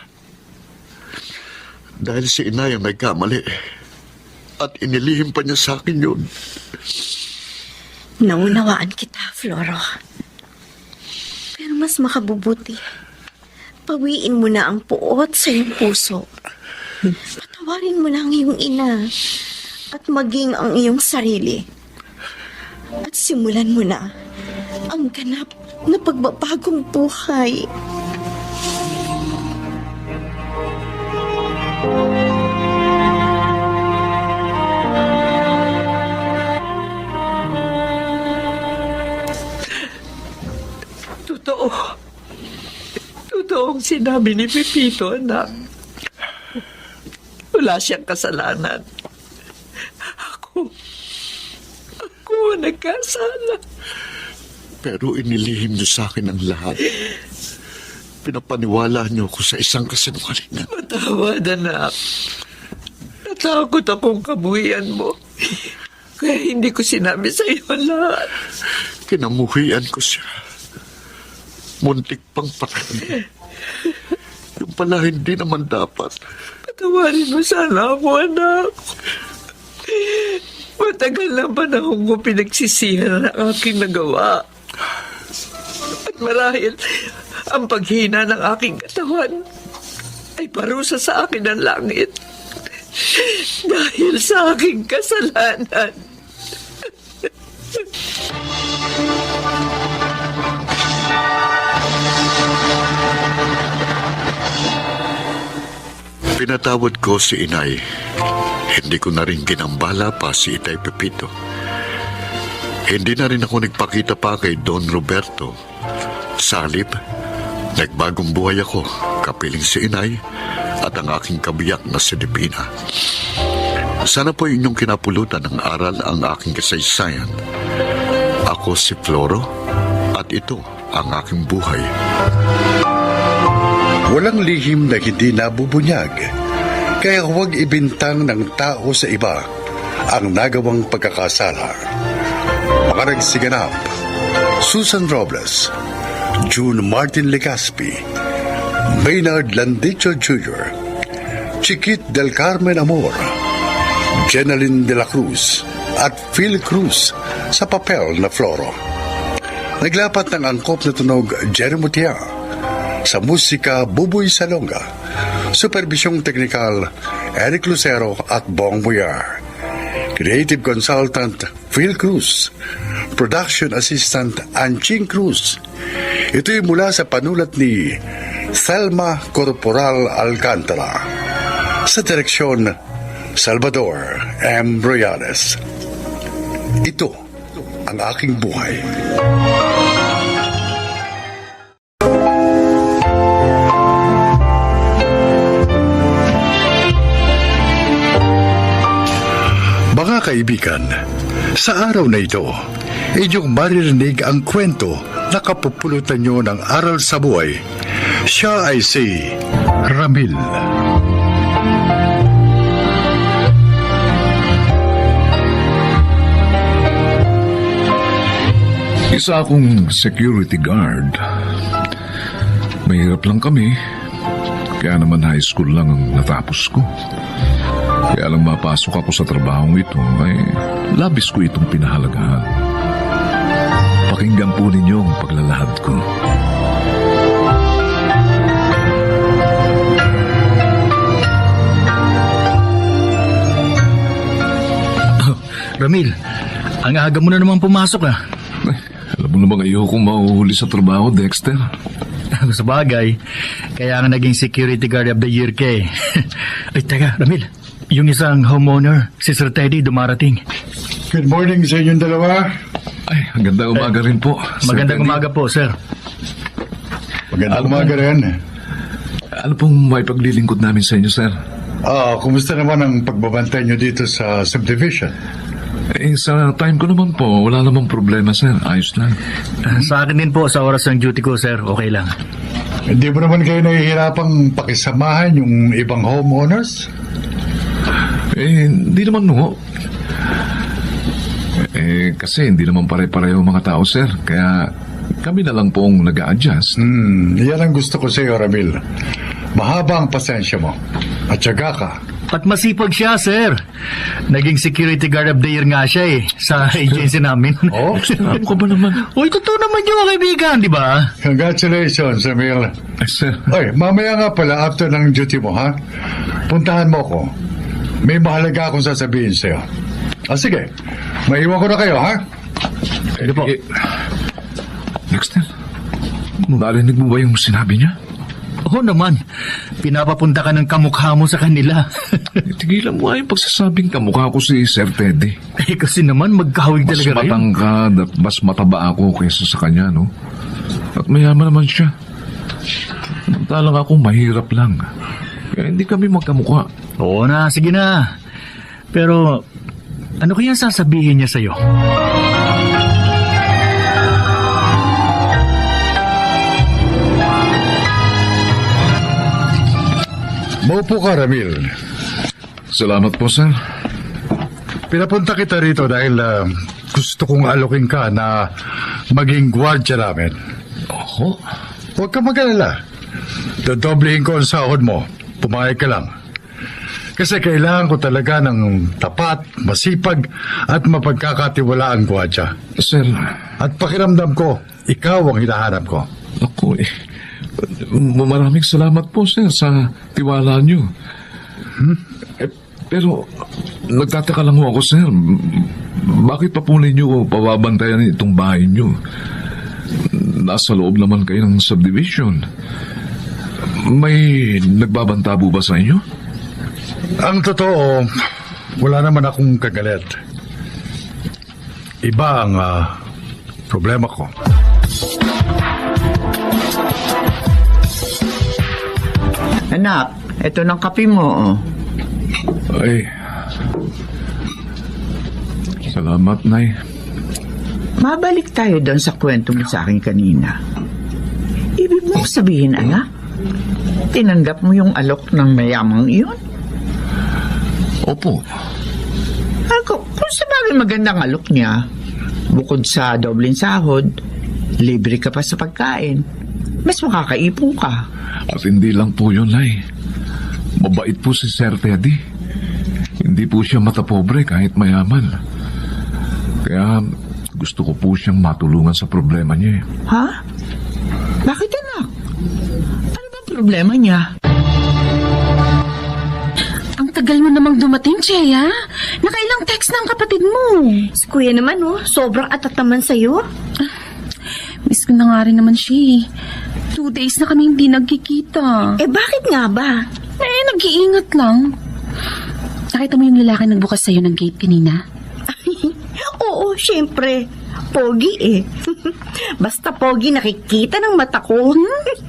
Dahil si Inay ang nagkamali at inilihim pa niya sa akin yun. Naunawaan kita, Floro. Pero mas makabubuti. Pawiin mo na ang puot sa iyong puso. Patawarin mo na ang iyong ina at maging ang iyong sarili. At simulan mo na ang ganap na pagbabagong buhay. Totoong sinabi ni Pepito, anak. Wala siyang kasalanan. Ako ang nagkasala. Pero inilihim niyo sa akin ang lahat. Pinapaniwala niyo ako sa isang kasinungalingan. Matawad, anak. Natakot akong kabuhian mo. Kaya hindi ko sinabi sa iyo lahat. Kinamuhian ko siya. Muntik pang patay. Yung pala hindi naman dapat. Patawarin mo sana ako, anak. Matagal na panahon ko pinagsisihan ang aking nagawa. At marahil ang paghina ng aking katawan ay parusa sa akin ng langit. Dahil sa aking kasalanan. Pinatawad ko si Inay. Hindi ko na rin ginambala pa si Itay Pepito. Hindi na rin ako nagpakita pa kay Don Roberto. Sa halip, nagbagong buhay ako, kapiling si Inay at ang aking kabiyak na si Divina. Sana po inyong kinapulutan ng aral ang aking kasaysayan. Ako si Floro at ito ang aking buhay. Walang lihim na hindi nabubunyag, kaya huwag ibintang ng tao sa iba ang nagawang pagkakasala. Mga nagsiganap: Susan Robles, June Martin Legaspi, Maynard Landicho Jr., Chiquit del Carmen Amor, Jenaline de la Cruz at Phil Cruz sa papel na Floro. Naglapat ng angkop na tunog Jerry Mutia. Sa musika, Buboy Salonga. Supervisyong teknikal, Eric Lucero at Bong Boyar. Creative consultant, Phil Cruz. Production assistant, Anching Cruz. Ito'y mula sa panulat ni Thelma Corporal Alcantara. Sa direksyon, Salvador M. Royales. Ito ang aking buhay. Mga kaibigan, sa araw na ito, inyong maririnig ang kwento na kapupulutan nyo ng aral sa buhay. Siya ay si Ramil. Isa akong security guard. Mahirap lang kami. Kaya naman high school lang ang natapos ko. Kaya lang mapasok ako sa trabahong ito ay labis ko itong pinahalagahan. Pakinggan po ninyo ang paglalahad ko. Ramil, ang aga mo na naman pumasok ah. Ay, alam mo namang ayokong mahuhuli sa trabaho, Dexter. Sa bagay, kaya nga naging security guard of the year ka eh. Ay, teka, Ramil, yung isang homeowner, si Sir Teddy, dumarating. Good morning sa inyong dalawa. Ay, magandang umaga rin po. Magandang umaga po, sir. Magandang umaga rin. Ano pong may paglilingkod namin sa inyo, sir? Kumusta naman ang pagbabantay nyo dito sa subdivision? Sa time ko naman po, wala namang problema, sir. Ayos lang. Sa akin din po, sa oras ng duty ko, sir, okay lang. Hindi mo naman kayo nahihirapang pakisamahan yung ibang homeowners? Hindi naman ho. Kasi hindi naman pare-pareho mga tao, sir. Kaya kami na lang pong nag-a-adjust. Yan ang gusto ko sa iyo, Ramil. Mahaba ang pasensya mo. At syaga ka. At masipag siya, sir. Naging security guard of the year nga siya eh, sa agency namin. Oh? Ano ka ba naman? Uy, totoo naman yung kaibigan, di ba? Congratulations, Ramil. Sir. Oy, mamaya nga pala, after ng duty mo, ha? Puntahan mo ko. May mahalaga akong sasabihin sa'yo. Sige. Maiwan ko na kayo, ha? Ito po. Dexter, narinig mo ba yung sinabi niya? Oo naman. Pinapapunta ka ng kamukha mo sa kanila. Tigilan mo ay pagsasabing kamukha ko si Sir Teddy. Kasi naman magkahawig Mas talaga rin. matangkad at mas mataba ako kaysa sa kanya, no? At mayaman naman siya. Samantalang ako mahirap lang. Kaya hindi kami magkamukha. Oo na, sige na. Pero, ano kaya sasabihin niya sa'yo? Maupo ka, Ramil. Salamat po, sir. Pinapunta kita rito dahil gusto kong alokin ka na maging gwardya namin. Oho. Huwag ka mag-alala. Dodoblehin ko ang sahod mo. Pumayag ka lang. Kasi kailangan ko talaga ng tapat, masipag at mapagkakatiwalaang gwardya. Sir. At pakiramdam ko, ikaw ang hinahanap ko. Ako maraming salamat po, sir, sa tiwala niyo. Pero, nagtataka lang ako, sir. Bakit pa po ninyo pababantayan itong bahay niyo? Nasa loob naman kayo ng subdivision. May nagbabanta po ba sa inyo? Ang totoo, wala naman akong kagalit. Iba ang problema ko. Anak, ito ng kape mo, oh. Ay, salamat, Nay. Mabalik tayo doon sa kwento mo sa akin kanina. Ibig mo sabihin, anak, tinanggap mo yung alok ng mayamang iyon? Opo. Ako Kung sabagay magandang alok niya, bukod sa dobleng sahod, libre ka pa sa pagkain. Mas makakaipon ka. At hindi lang po yun, Nay. Mabait po si Sir Teddy. Hindi po siya matapobre kahit mayaman. Kaya gusto ko po siyang matulungan sa problema niya. Ha? Bakit anak? Ano ba problema niya? Ang tagal mo namang dumating, Chea. Nakailang text ng kapatid mo. Si kuya naman, sobrang atataman sa'yo. Miss ko na nga rin naman siya. 2 days na kami hindi nagkikita. Bakit nga ba? Nag-iingat lang. Nakita mo yung lalaki nagbukas sa'yo ng gate kanina? Oo, syempre. Pogi Basta pogi nakikita ng mata ko.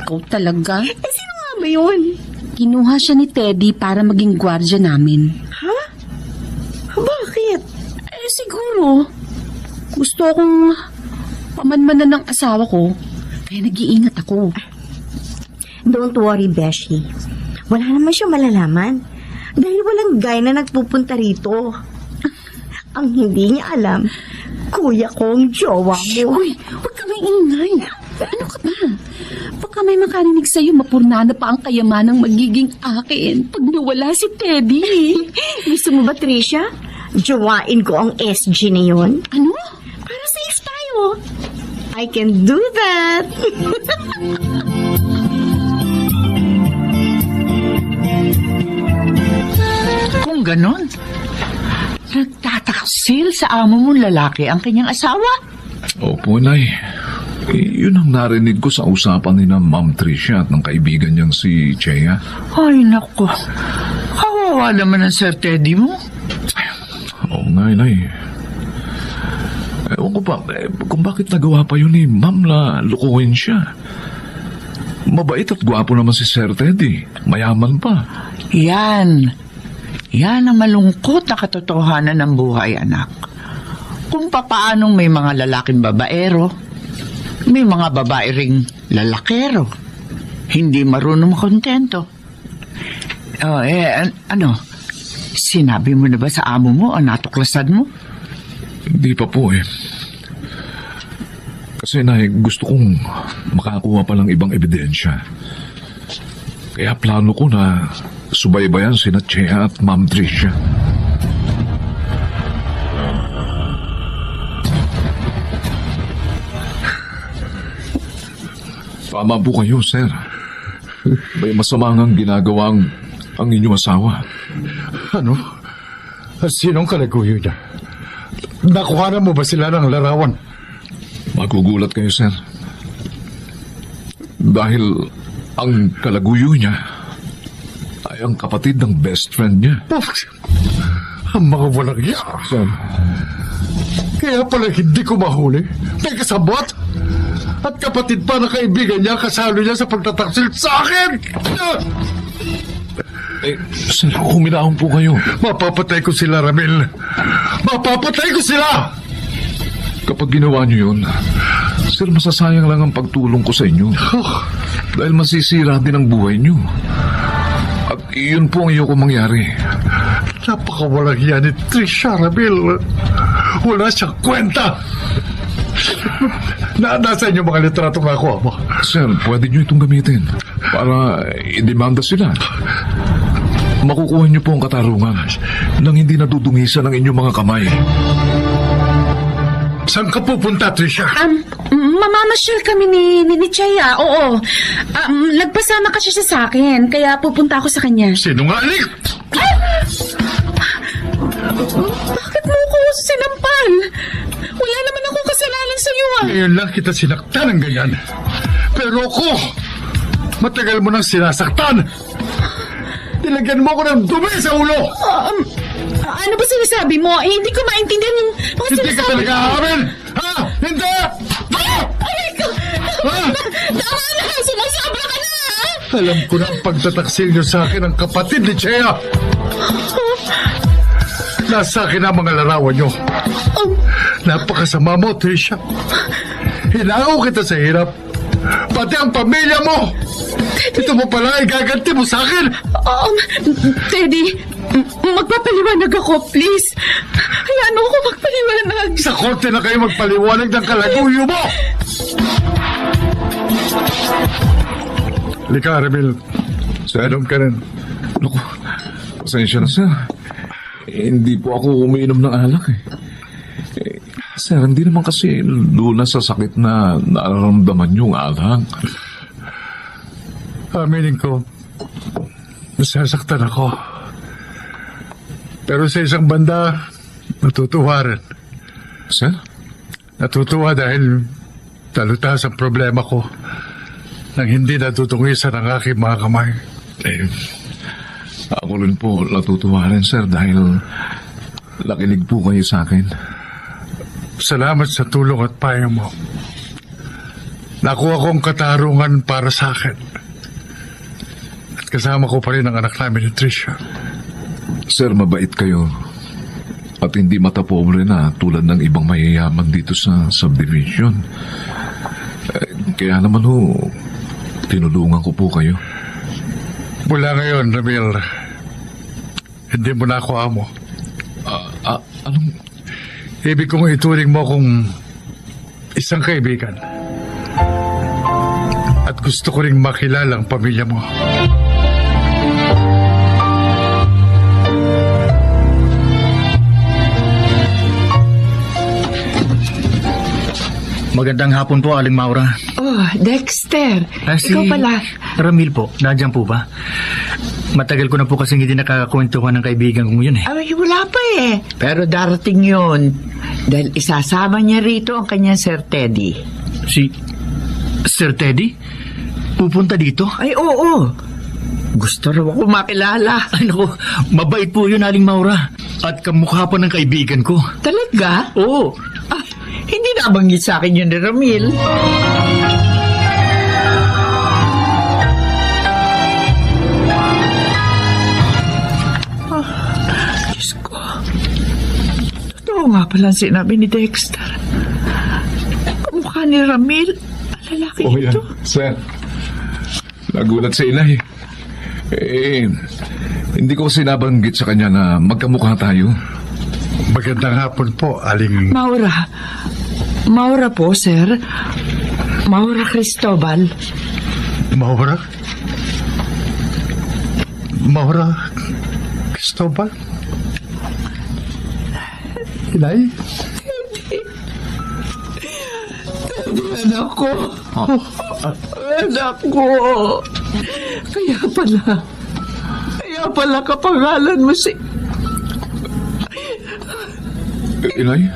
Ikaw talaga? Sino nga ba yun? Kinuha siya ni Teddy para maging gwardya namin. Ha? Bakit? Siguro. Gusto akong pamanmanan ng asawa ko. Kaya nag-iingat ako. Don't worry, Beshi. Wala naman siya malalaman. Dahil walang guy na nagpupunta rito. Ang hindi niya alam, kuya kong jowa mo. Uy, huwag ka may ingay. Ano ka ba? Baka may makarinig sa'yo, mapurnana pa ang kayamanang magiging akin pag nawala si Teddy. Gusto mo ba, Tricia? Jowain ko ang SG na yun. Ano? Para safe tayo. I can do that. Kung ganon, nagtataksil sa amo mong lalaki ang kanyang asawa? Opo, Nay. Yun ang narinig ko sa usapan ni na Ma'am Tricia at ng kaibigan niyang si Chea. Ay, nako. Kawawa naman ang Sir Teddy mo. Oo nga, Nay. Ewan ko pa, kung bakit nagawa pa yun ni Ma'am na lukuhin siya. Mabait at gwapo naman si Sir Teddy. Mayaman pa. Yan ang malungkot na katotohanan ng buhay, anak. Kung papaanong may mga lalaking babaero, may mga babae ring lalakero. Hindi marunong makontento. Sinabi mo na ba sa amo mo ang natuklasan mo? Hindi pa po eh. Kasi gusto kong makakuha pa ng ibang ebidensya. Kaya plano ko na subaybayan sina Chea at Ma'am Tricia. Tama po kayo, sir. May masama ngang ginagawa ang inyong asawa. Ano? Sinong kalaguyo niya? Nakuha mo ba sila ng larawan? Magugulat kayo, sir. Dahil ang kalaguyo niya ay ang kapatid ng best friend niya. Ang mga walang iya. Sir, Kaya pala hindi ko mahuli. May kasabot. At kapatid pa na kaibigan niya, kasalo niya sa pagtataksil sa akin. sir, huminahon po kayo. Mapapatay ko sila, Ramil. Mapapatay ko sila! Kapag ginawa niyo yun, sir, masasayang lang ang pagtulong ko sa inyo. Dahil masisira din ang buhay niyo. At iyon po ang iyo kong mangyari. Napakawalang yan ni Tricia, Ramil. Wala siyang kwenta. Nasa inyo mga litrato nga ako, ama. Sir, pwede niyo itong gamitin para idemanda sila. Makukuha niyo po ang katarungan nang hindi nadudungisan ang inyong mga kamay. Saan ka pupunta, Tricia? Mamamasyal kami ni Chea, oo. Nagpasama kasi siya sa akin, kaya pupunta ako sa kanya. Sinungaling! Bakit mo ko sinampal? Wala naman ako kasalanan sa iyo, Ngayon lang kita sinaktan ng ganyan. Pero ako, matagal mo nang sinasaktan. Nilagyan mo ko ng dumi sa ulo. Ano ba sinasabi mo? Hindi ko maintindihan yung mga Hindi ka talaga aamin! Ha? Hindi! Aray ko! Tama na! Sumasobra ka na! Alam ko na ang pagtataksil niyo sa akin ang kapatid ni Chea. Nasa akin ang mga larawan niyo. Napakasama mo, Tricia. Hinango kita sa hirap. Pati ang pamilya mo. Ito mo pala ay gaganti mo sa akin. Teddy, Magpapaliwanag ako, please. Hayaan mo ako magpaliwanag. Sa korte na kayo magpaliwanag ng kalaguyo mo! Lika, Ramil. Sadom ka rin. Naku, pasensya na, sir. Hindi po ako umiinom ng alak sir, hindi naman kasi doon sa sakit na nararamdaman yung alak. Aminin ko, nasasaktan ako. Pero sa isang banda, natutuwa rin. Sir? Natutuwa dahil talutas ang problema ko nang hindi natutungisan ang aking mga kamay. Ako rin po natutuwa rin, sir, dahil nakinig po kayo sa akin. Salamat sa tulong at payo mo. Nakuha kong katarungan para sa akin. At kasama ko pa rin ang anak namin ni Tricia. Sir, mabait kayo. At hindi matapobre na tulad ng ibang mayayaman dito sa subdivision. Kaya naman tinulungan ko po kayo. Mula ngayon, Ramil, hindi mo na ako amo. Anong... Ibig kong ituring mo kung isang kaibigan. At gusto ko ring makilala ang pamilya mo. Magandang hapon po, Aling Maura. Oh, Dexter. Ikaw pala. Ramil po, nandiyan po ba? Matagal ko na po kasing hindi nakakakwentuhan ng kaibigan kong yun Ay, wala pa eh. Pero darating yun. Dahil isasama niya rito ang kanyang Sir Teddy. Si Sir Teddy? Pupunta dito? Ay, oo. Gusto raw ako makilala. Ay, naku, mabait po yun, Aling Maura. At kamukha pa ng kaibigan ko. Talaga? Oo. Hindi nabanggit sa akin yun ni Ramil. Diyos ko. Totoo nga pala ang sinabi ni Dexter. Kamukha ni Ramil. Ang lalaki ito. Sir. Nagulat sa inay. Hindi ko sinabanggit sa kanya na magkamukha tayo. Magandang hapon po, Aling... Maura po, sir. Maura Cristobal. Maura? Maura Cristobal? Inay? Anak ko. Anak ko. Kaya pala kapangalan mo si... Inay?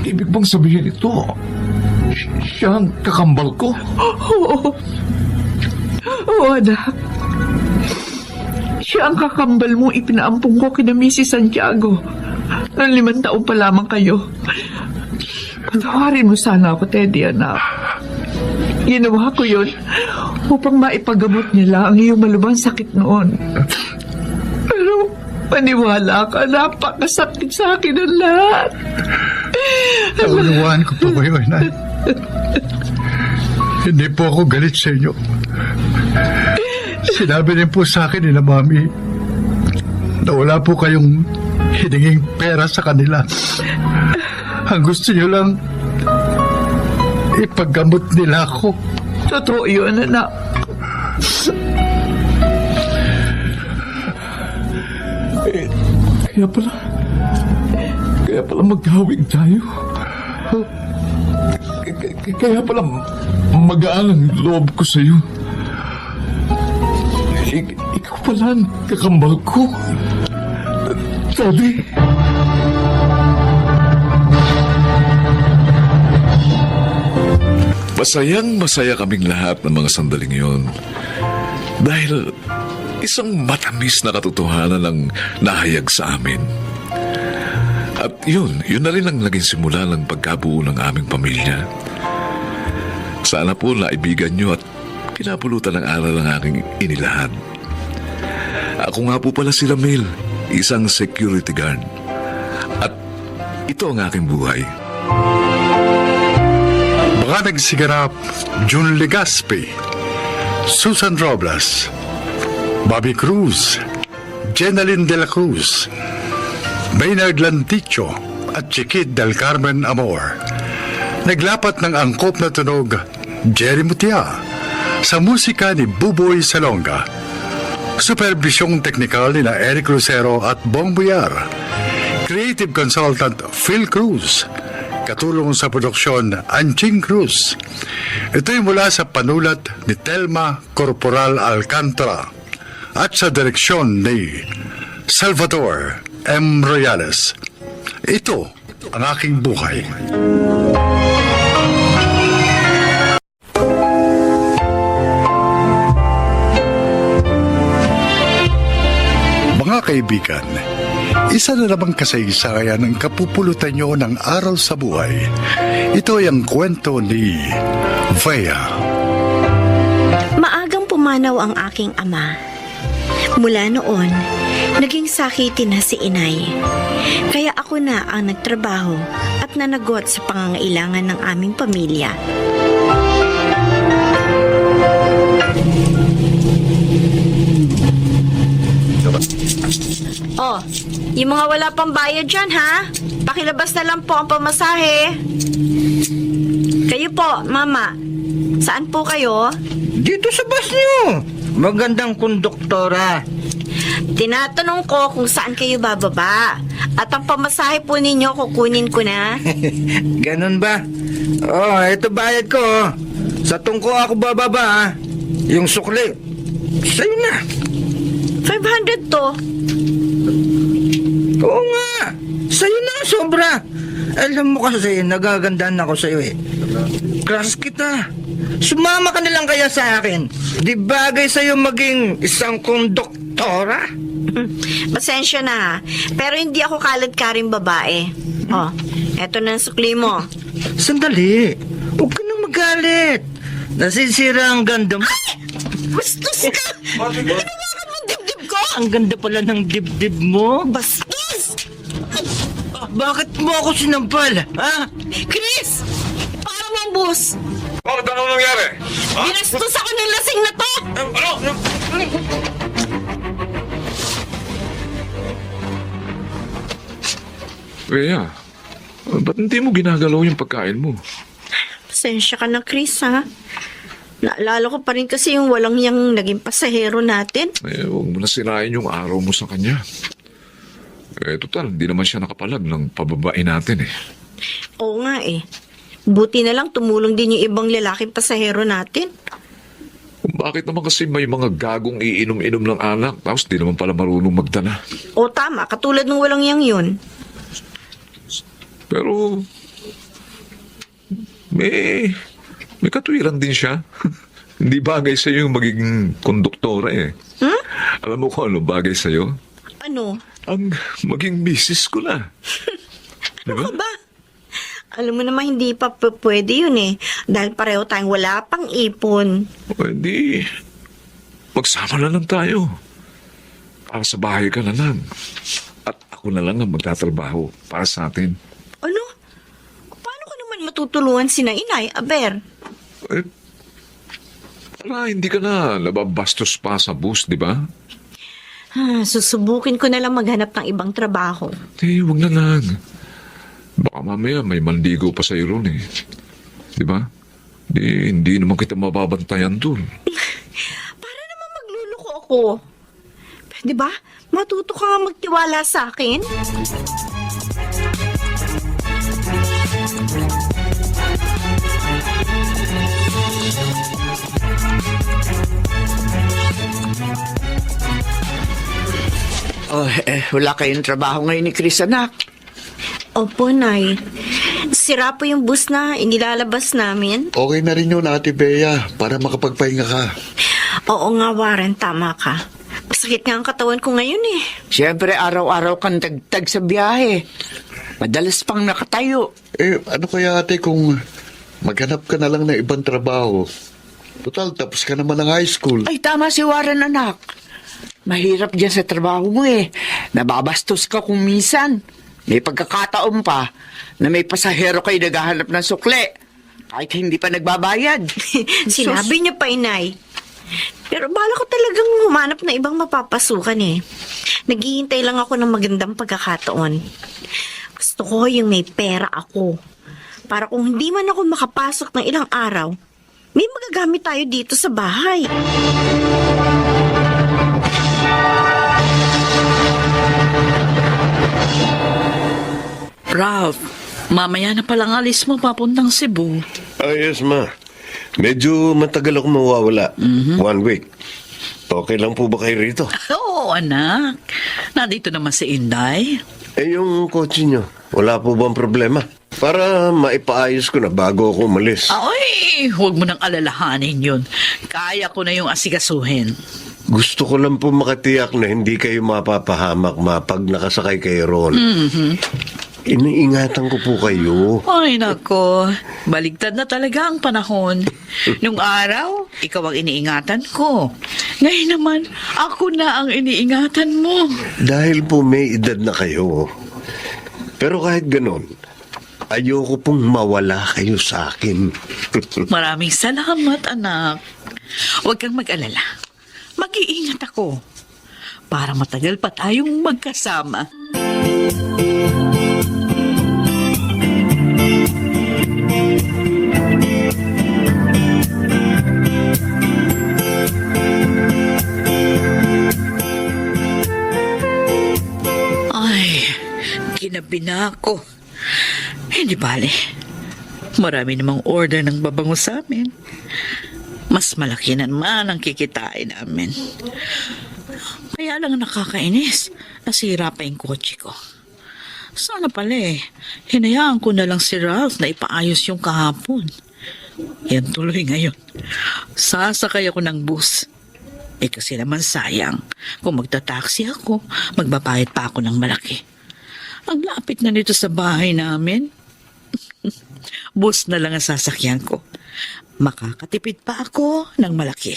Ibig bang sabihin ito? Siya ang kakambal ko? Oo, anak. Siya ang kakambal mo ipinaampung ko kina Mrs. Santiago. Noong 5 taon pa lamang kayo. Patawarin mo sana ako, Teddy, anak. Ginawa ko yun upang maipagamot nila ang iyong malubhang sakit noon. Pero paniwala ka, napakasakit sa akin ang lahat. Naunawaan ko po kayo, Inay. Hindi po ako galit sa inyo. Sinabi rin po sa akin ni na Mami na wala po kayong hininging pera sa kanila. Ang gusto niyo lang ipaggamot nila ako. Totoo yun, anak. Kaya pala maghawig tayo. Kaya pala magaan ang loob ko sa'yo. Ikaw pala ang kakambal ko. Teddy. Masayang-masaya kaming lahat ng mga sandaling yon. Dahil isang matamis na katotohanan ang nahayag sa amin. At yun na rin ang naging simula ng pagkabuo ng aming pamilya. Sana po naibigan nyo at pinapulutan ng aral ng aking inilahad. Ako nga po pala si Ramil, isang security guard. At ito ang aking buhay. Baka nagsiganap June Legaspi, Susan Robles, Bobby Cruz, Jenaline de la Cruz, Maynard Lanticho at Chiquit del Carmen Amor. Naglapat ng angkop na tunog, Jerry Mutia, sa musika ni Buboy Salonga. Supervisyong teknikal ni na Eric Lucero at Bong Buyar. Creative consultant Phil Cruz. Katulong sa produksyon Anching Cruz. Ito'y mula sa panulat ni Telma Corporal Alcantara at sa direksyon ni Salvador M. Royales. Ito ang aking buhay. Mga kaibigan, isa na namang kasaysayan ang kapupulutan nyo ng aral sa buhay. Ito ay ang kwento ni Vea. Maagang pumanaw ang aking ama. Mula noon, naging sakiti na si inay. Kaya ako na ang nagtrabaho at nanagot sa pangangailangan ng aming pamilya. Oh, yung mga wala pang bayad dyan, ha? Pakilabas na lang po ang pamasahe. Kayo po, mama. Saan po kayo? Dito sa bus niyo. Magandang konduktora. Tinatanong ko kung saan kayo bababa. At ang pamasahe po ninyo, kukunin ko na. Ganun ba? Oh, ito bayad ko. Sa tungko ako bababa, ha? Yung sukli. Sa'yo na. 500 to. Oo nga. Sa'yo na, sobra. Alam mo kasi, nagagandahan ako sa'yo eh. Crush kita. Sumama ka na lang kaya sa akin. Di bagay sa'yo maging isang konduktora? Pasensya na, ha? Pero hindi ako kalad-karing babae. Oh, eto na ang sukli mo. Sandali. Huwag ka nang magalit. Nasisira ang ganda mo. Ay! Bastos ka! Hinawakan mo ang dibdib ko! Ang ganda pala ng dibdib mo. Bastos! Bakit mo ako sinampal, ha? Chris! Para mo ang bus! Bakit ano nangyari? Binastos ako ng lasing na to! Ano? Kaya, ba't hindi mo ginagalaw yung pagkain mo? Pasensya ka na, Chris, ha? Naalala ko pa rin kasi yung walang yang naging pasahero natin. Eh, huwag mo na sirain yung araw mo sa kanya. Eh, total, hindi naman siya nakapalag ng pababain natin eh. Oo nga eh. Buti na lang tumulong din yung ibang lalaking pasahero natin. Bakit naman kasi may mga gagong iinom-inom ng anak tapos di naman pala marunong magdala? O tama, katulad ng walang yang yun. Pero may katuwiran din siya. Hindi bagay sa'yo yung magiging konduktora eh. Hmm? Alam mo kung ano bagay sa'yo? Ano? Ang maging misis ko na. Ano ka ba? Alam mo naman hindi pa pwede yun eh. Dahil pareho tayong wala pang ipon. Hindi. Magsama na lang tayo. Para sa bahay ka na lang. At ako na lang ang magtatrabaho para sa atin. Ano? Paano ko naman matutulungan si na inay, Aber? Eh, para hindi ka na nababastos pa sa bus, di ba? Susubukin ko na lang maghanap ng ibang trabaho. Eh, wag na lang. Baka mamaya may manligo pa sa ron eh. Di ba? Hindi naman kita mababantayan dun. Para naman magluloko ako. Di ba? Matuto ka nga magtiwala sa akin. Oh, wala kayong trabaho ngayon ni Chris, anak. Opo, Nay. Sira po yung bus na inilalabas namin. Okay na rin yun, Ate Bea, para makapagpahinga ka. Oo nga, Warren. Tama ka. Masakit nga ang katawan ko ngayon eh. Siyempre, araw-araw kang tagtag sa biyahe. Madalas pang nakatayo. Eh, ano kaya ate kung maghanap ka na lang ng ibang trabaho? Total, tapos ka naman ng high school. Ay, tama si Warren, anak. Mahirap dyan sa trabaho mo eh. Nababastos ka kung minsan. May pagkakataon pa na may pasahero kayo naghahanap ng sukle. Kahit hindi pa nagbabayad. Sinabi niya pa, Inay. Pero bala ko talagang humanap na ibang mapapasukan eh. Naghihintay lang ako ng magandang pagkakataon. Gusto ko yung may pera ako. Para kung hindi man ako makapasok ng ilang araw, may magagamit tayo dito sa bahay. Ralph, mamaya na palang alis mo papuntang Cebu. Yes, ma. Medyo matagal ako mawawala. 1 week. Okay lang po ba kayo rito? Oo, anak. Nandito naman si Inday. Yung kotse nyo, wala po bang problema? Para maipaayos ko na bago ako umalis. Ay, huwag mo nang alalahanin yun. Kaya ko na yung asigasuhin. Gusto ko lang po makatiyak na hindi kayo mapapahamak pag nakasakay kayo ron. Iniingatan ko po kayo. Ay, nako. Baligtad na talaga ang panahon. Nung araw, ikaw ang iniingatan ko. Ngayon naman, ako na ang iniingatan mo. Dahil po may edad na kayo. Pero kahit ganon, ayoko pong mawala kayo sa akin. Maraming salamat, anak. Huwag kang mag-alala. Mag-iingat ako. Para matagal pa tayong magkasama. Ay, ginabi na ako. Hindi bale. Marami namang order ng babango sa amin. Mas malaki naman ang kikitain namin. Kaya lang nakakainis. Nasira pa yung kotse ko. Sana pala hinayaan ko na lang si Ralph na ipaayos yung kahapon. Yan tuloy ngayon. Sasakay ako ng bus. Kasi naman sayang. Kung magta-taxi ako, magbabayad pa ako ng malaki. Ang lapit na nito sa bahay namin. Bus na lang ang sasakyan ko. Makakatipid pa ako ng malaki.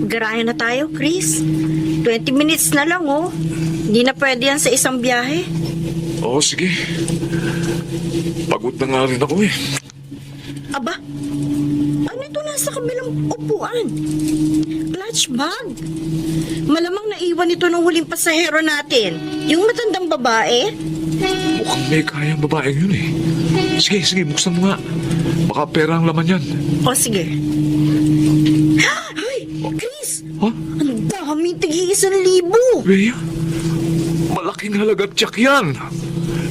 Garahe na tayo, Chris. 20 minutes na lang, oh. Hindi na pwede yan sa isang biyahe. Oo, sige. Pagod na nga rin ako eh. Aba, ano ito nasa kabilang upuan? Clutch bag. Malamang naiwan ito ng huling pasahero natin. Yung matandang babae. Mukhang may kayang babaeng yun eh. Sige, buksan mo nga. Baka pera ang laman yan. O, sige. Ay, Chris! Ha? Ang dami, tig-1,000. Bea, malaking halaga tiyak yan.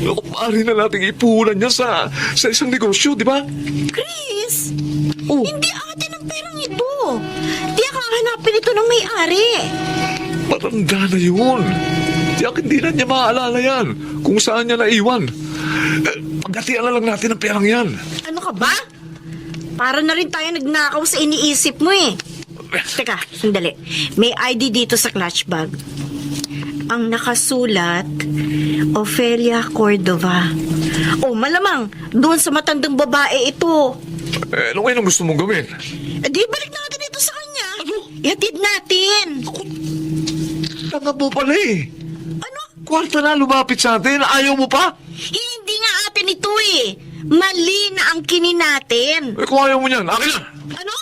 Maaari na nating ipuhunan niya sa isang negosyo, di ba? Chris! Hindi atin ang perang ito. Tiyak hahanapin ito ng may-ari. Matanda na yun. Tiyak hindi na niya maaalala yan kung saan niya naiwan. Pagkatian na lang natin ang perang yan. Ano ka ba? Para na rin tayo nagnakaw sa iniisip mo eh. Teka, sandali. May ID dito sa clutch bag. Ang nakasulat, Ofelia Cordova. O malamang, doon sa matandang babae ito. Ano ngayon ang gusto mong gawin? Di balik natin ito sa kanya. Ihatid natin. Tanga mo pala eh. Ano? Kwarta na lumapit sa atin. Ayaw mo pa? Hindi nga atin ito eh. Mali na ang kinin natin. Kung ayaw mo niyan, akin na. Ano?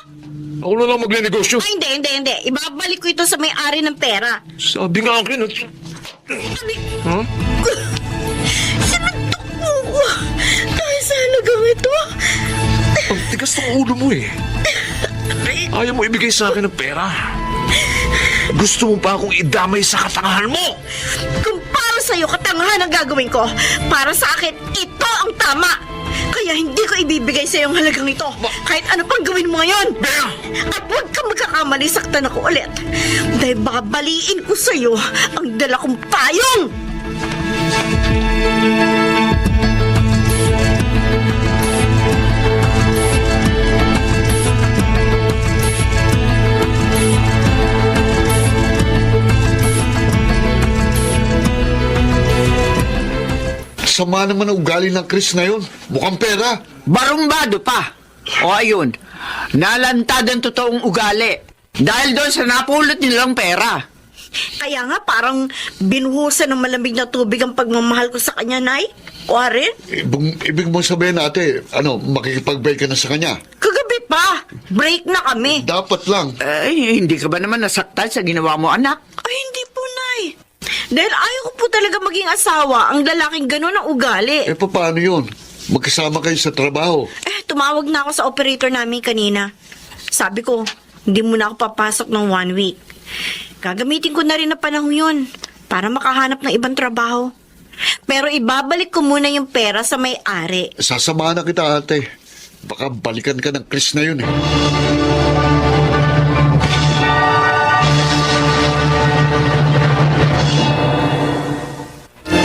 Ako na lang magne-negosyo. Ay, hindi. Ibabalik ko ito sa may-ari ng pera. Sabi nga akin. Ha? Sinuntok mo ko. Dahil sa halagang ito. Ang tigas ng ulo mo eh. Ayaw mo ibigay sa akin ng pera. Gusto mo pa akong idamay sa katangahan mo. Kung para sa'yo katangahan ang gagawin ko, para sa akin, ito ang tama. Kaya hindi ko ibibigay sa iyong halagang ito. Kahit ano pang gawin mo ngayon. Bea! At huwag kang magkakamali, saktan ako ulit. Dahil baka baliin ko sa iyo ang dala kong payong. Sama naman ang ugali ng Chris na yun. Mukhang pera. Barumbado pa. O ayun, nalantad ang totoong ugali. Dahil doon sa napulot nilang pera. Kaya nga parang binuhusan ng malamig na tubig ang pagmamahal ko sa kanya, Nay. Warren, Ibig mo sabihin, ate, makikipag-break ka na sa kanya? kagabi pa. Break na kami. Dapat lang. Ay, hindi ka ba naman nasaktan sa ginawa mo, anak? Ay, hindi po, Nay. Dahil ayaw ko po talaga maging asawa ang lalaking ganun ang ugali. Paano yun? Magkasama kayo sa trabaho. Tumawag na ako sa operator namin kanina. Sabi ko, hindi muna ako papasok ng 1 week. Gagamitin ko na rin na panahon yun para makahanap ng ibang trabaho. Pero ibabalik ko muna yung pera sa may-ari. Sasamahan na kita, ate. Baka balikan ka ng Chris na yun eh.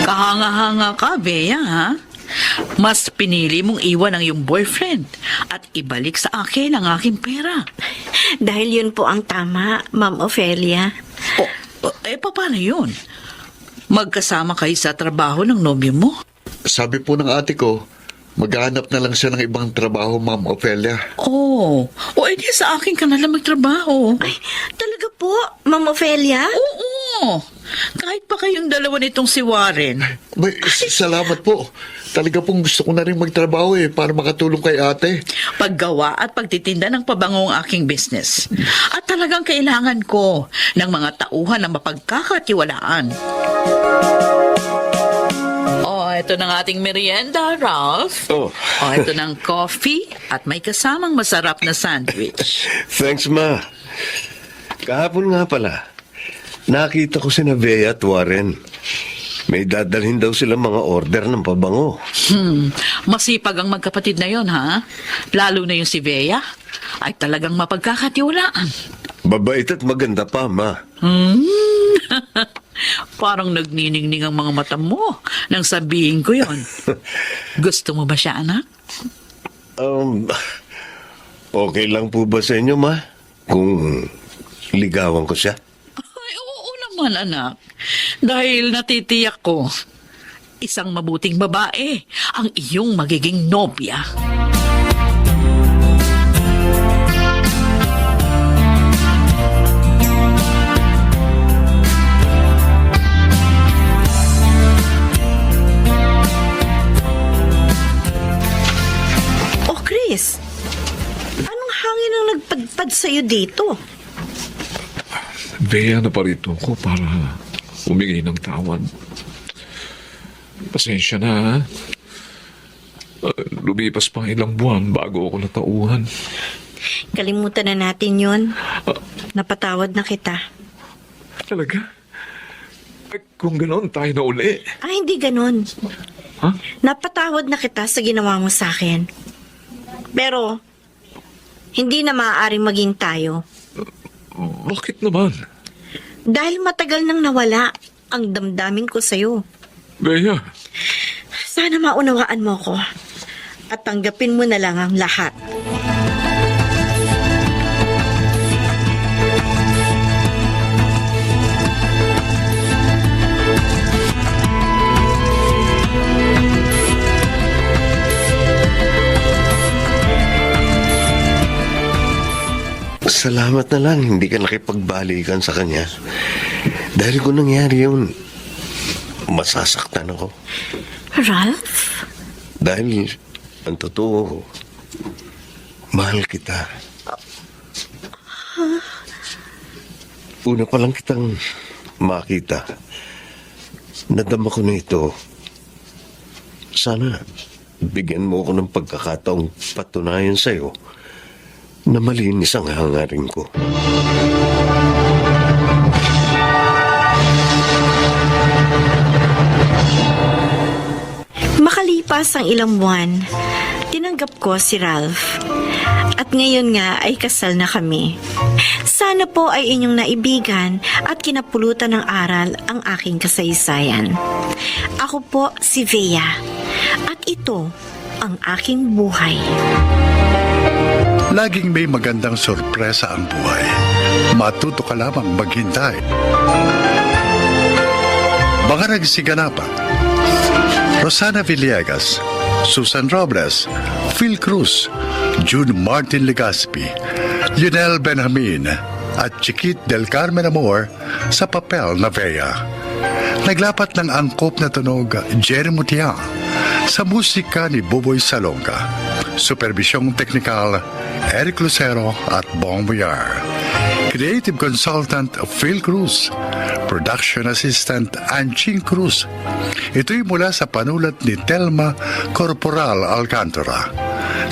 Kahanga-hanga ka, Bea, ha? Mas pinili mong iwan ang iyong boyfriend at ibalik sa akin ang aking pera. Dahil yun po ang tama, Ma'am Ophelia. Paano yun? Magkasama kayo sa trabaho ng nobyo mo? Sabi po ng ate ko, maghanap na lang siya ng ibang trabaho, Ma'am Ophelia. Edi sa akin ka na lang magtrabaho. Ay, talaga po, Ma'am Ophelia? Oo. Kahit pa kayong dalawa nitong si Warren. Salamat po. Talaga pong gusto ko na rin magtrabaho para makatulong kay ate. Paggawa at pagtitinda ng pabango ang aking business. At talagang kailangan ko ng mga tauhan na mapagkakatiwalaan. Ito ng ating merienda, Ralph. Ito ng coffee at may kasamang masarap na sandwich. Thanks, Ma. Kahapon nga pala, nakita ko si Bea at Warren. May dadalhin daw sila mga order ng pabango. Masipag ang magkapatid na yon, ha? Lalo na yung si Bea. Ay talagang mapagkakatiwalaan. Babait at maganda pa, Ma. Parang nagniningning ang mga mata mo nang sabihin ko yon. Gusto mo ba siya, anak? Okay lang po ba sa inyo, Ma? Kung ligawan ko siya? Ay, oo naman, anak. Dahil natitiyak ko, isang mabuting babae ang iyong magiging nobya. Chris, anong hangin ang nagpadpad sa'yo dito? Bea, naparito ko para humingi ng tawad. Pasensya na, ha? Lumipas pang ilang buwan bago ako natauhan. Kalimutan na natin yun. Napatawad na kita. Talaga? Kung gano'n, tayo na uli. Hindi gano'n. Ha? Napatawad na kita sa ginawa mo sa akin. Pero, hindi na maaaring maging tayo. Bakit naman? Dahil matagal nang nawala ang damdamin ko sa'yo. Bea. Sana maunawaan mo ko at tanggapin mo na lang ang lahat. Salamat na lang, hindi ka nakipagbalikan sa kanya. Dahil kung nangyari yun, masasaktan ako. Ralph? Dahil, ang totoo, mahal kita. Una pa lang kitang makita. Nadama ko na ito. Sana, bigyan mo ako ng pagkakataong patunayan sa'yo na malinis ang hangarin ko. Makalipas ang ilang buwan, tinanggap ko si Ralph. At ngayon nga ay kasal na kami. Sana po ay inyong naibigan at kinapulutan ng aral ang aking kasaysayan. Ako po si Bea at ito ang aking buhay. Laging may magandang sorpresa ang buhay. Matuto ka lamang maghintay. Mga nagsiganapan: Rosana Villegas, Susan Robles, Phil Cruz, June Martin Legaspi, Lionel Benjamin, at Chiquit del Carmen Amor sa papel na Bea. Naglapat ng angkop na tunog Jerry Mutiang sa musika ni Boboy Salonga. Supervisyong teknikal Eric Lucero at Bong Boyar. Creative Consultant Phil Cruz. Production Assistant Anching Cruz. Ito'y mula sa panulat ni Telma Corporal Alcantara.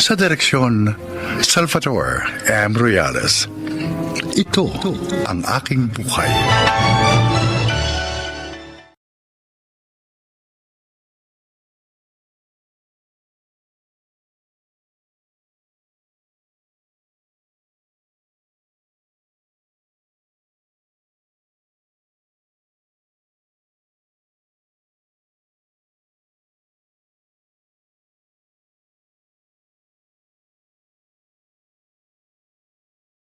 Sa direksyon, Salvador M. Royales. Ito ang aking buhay.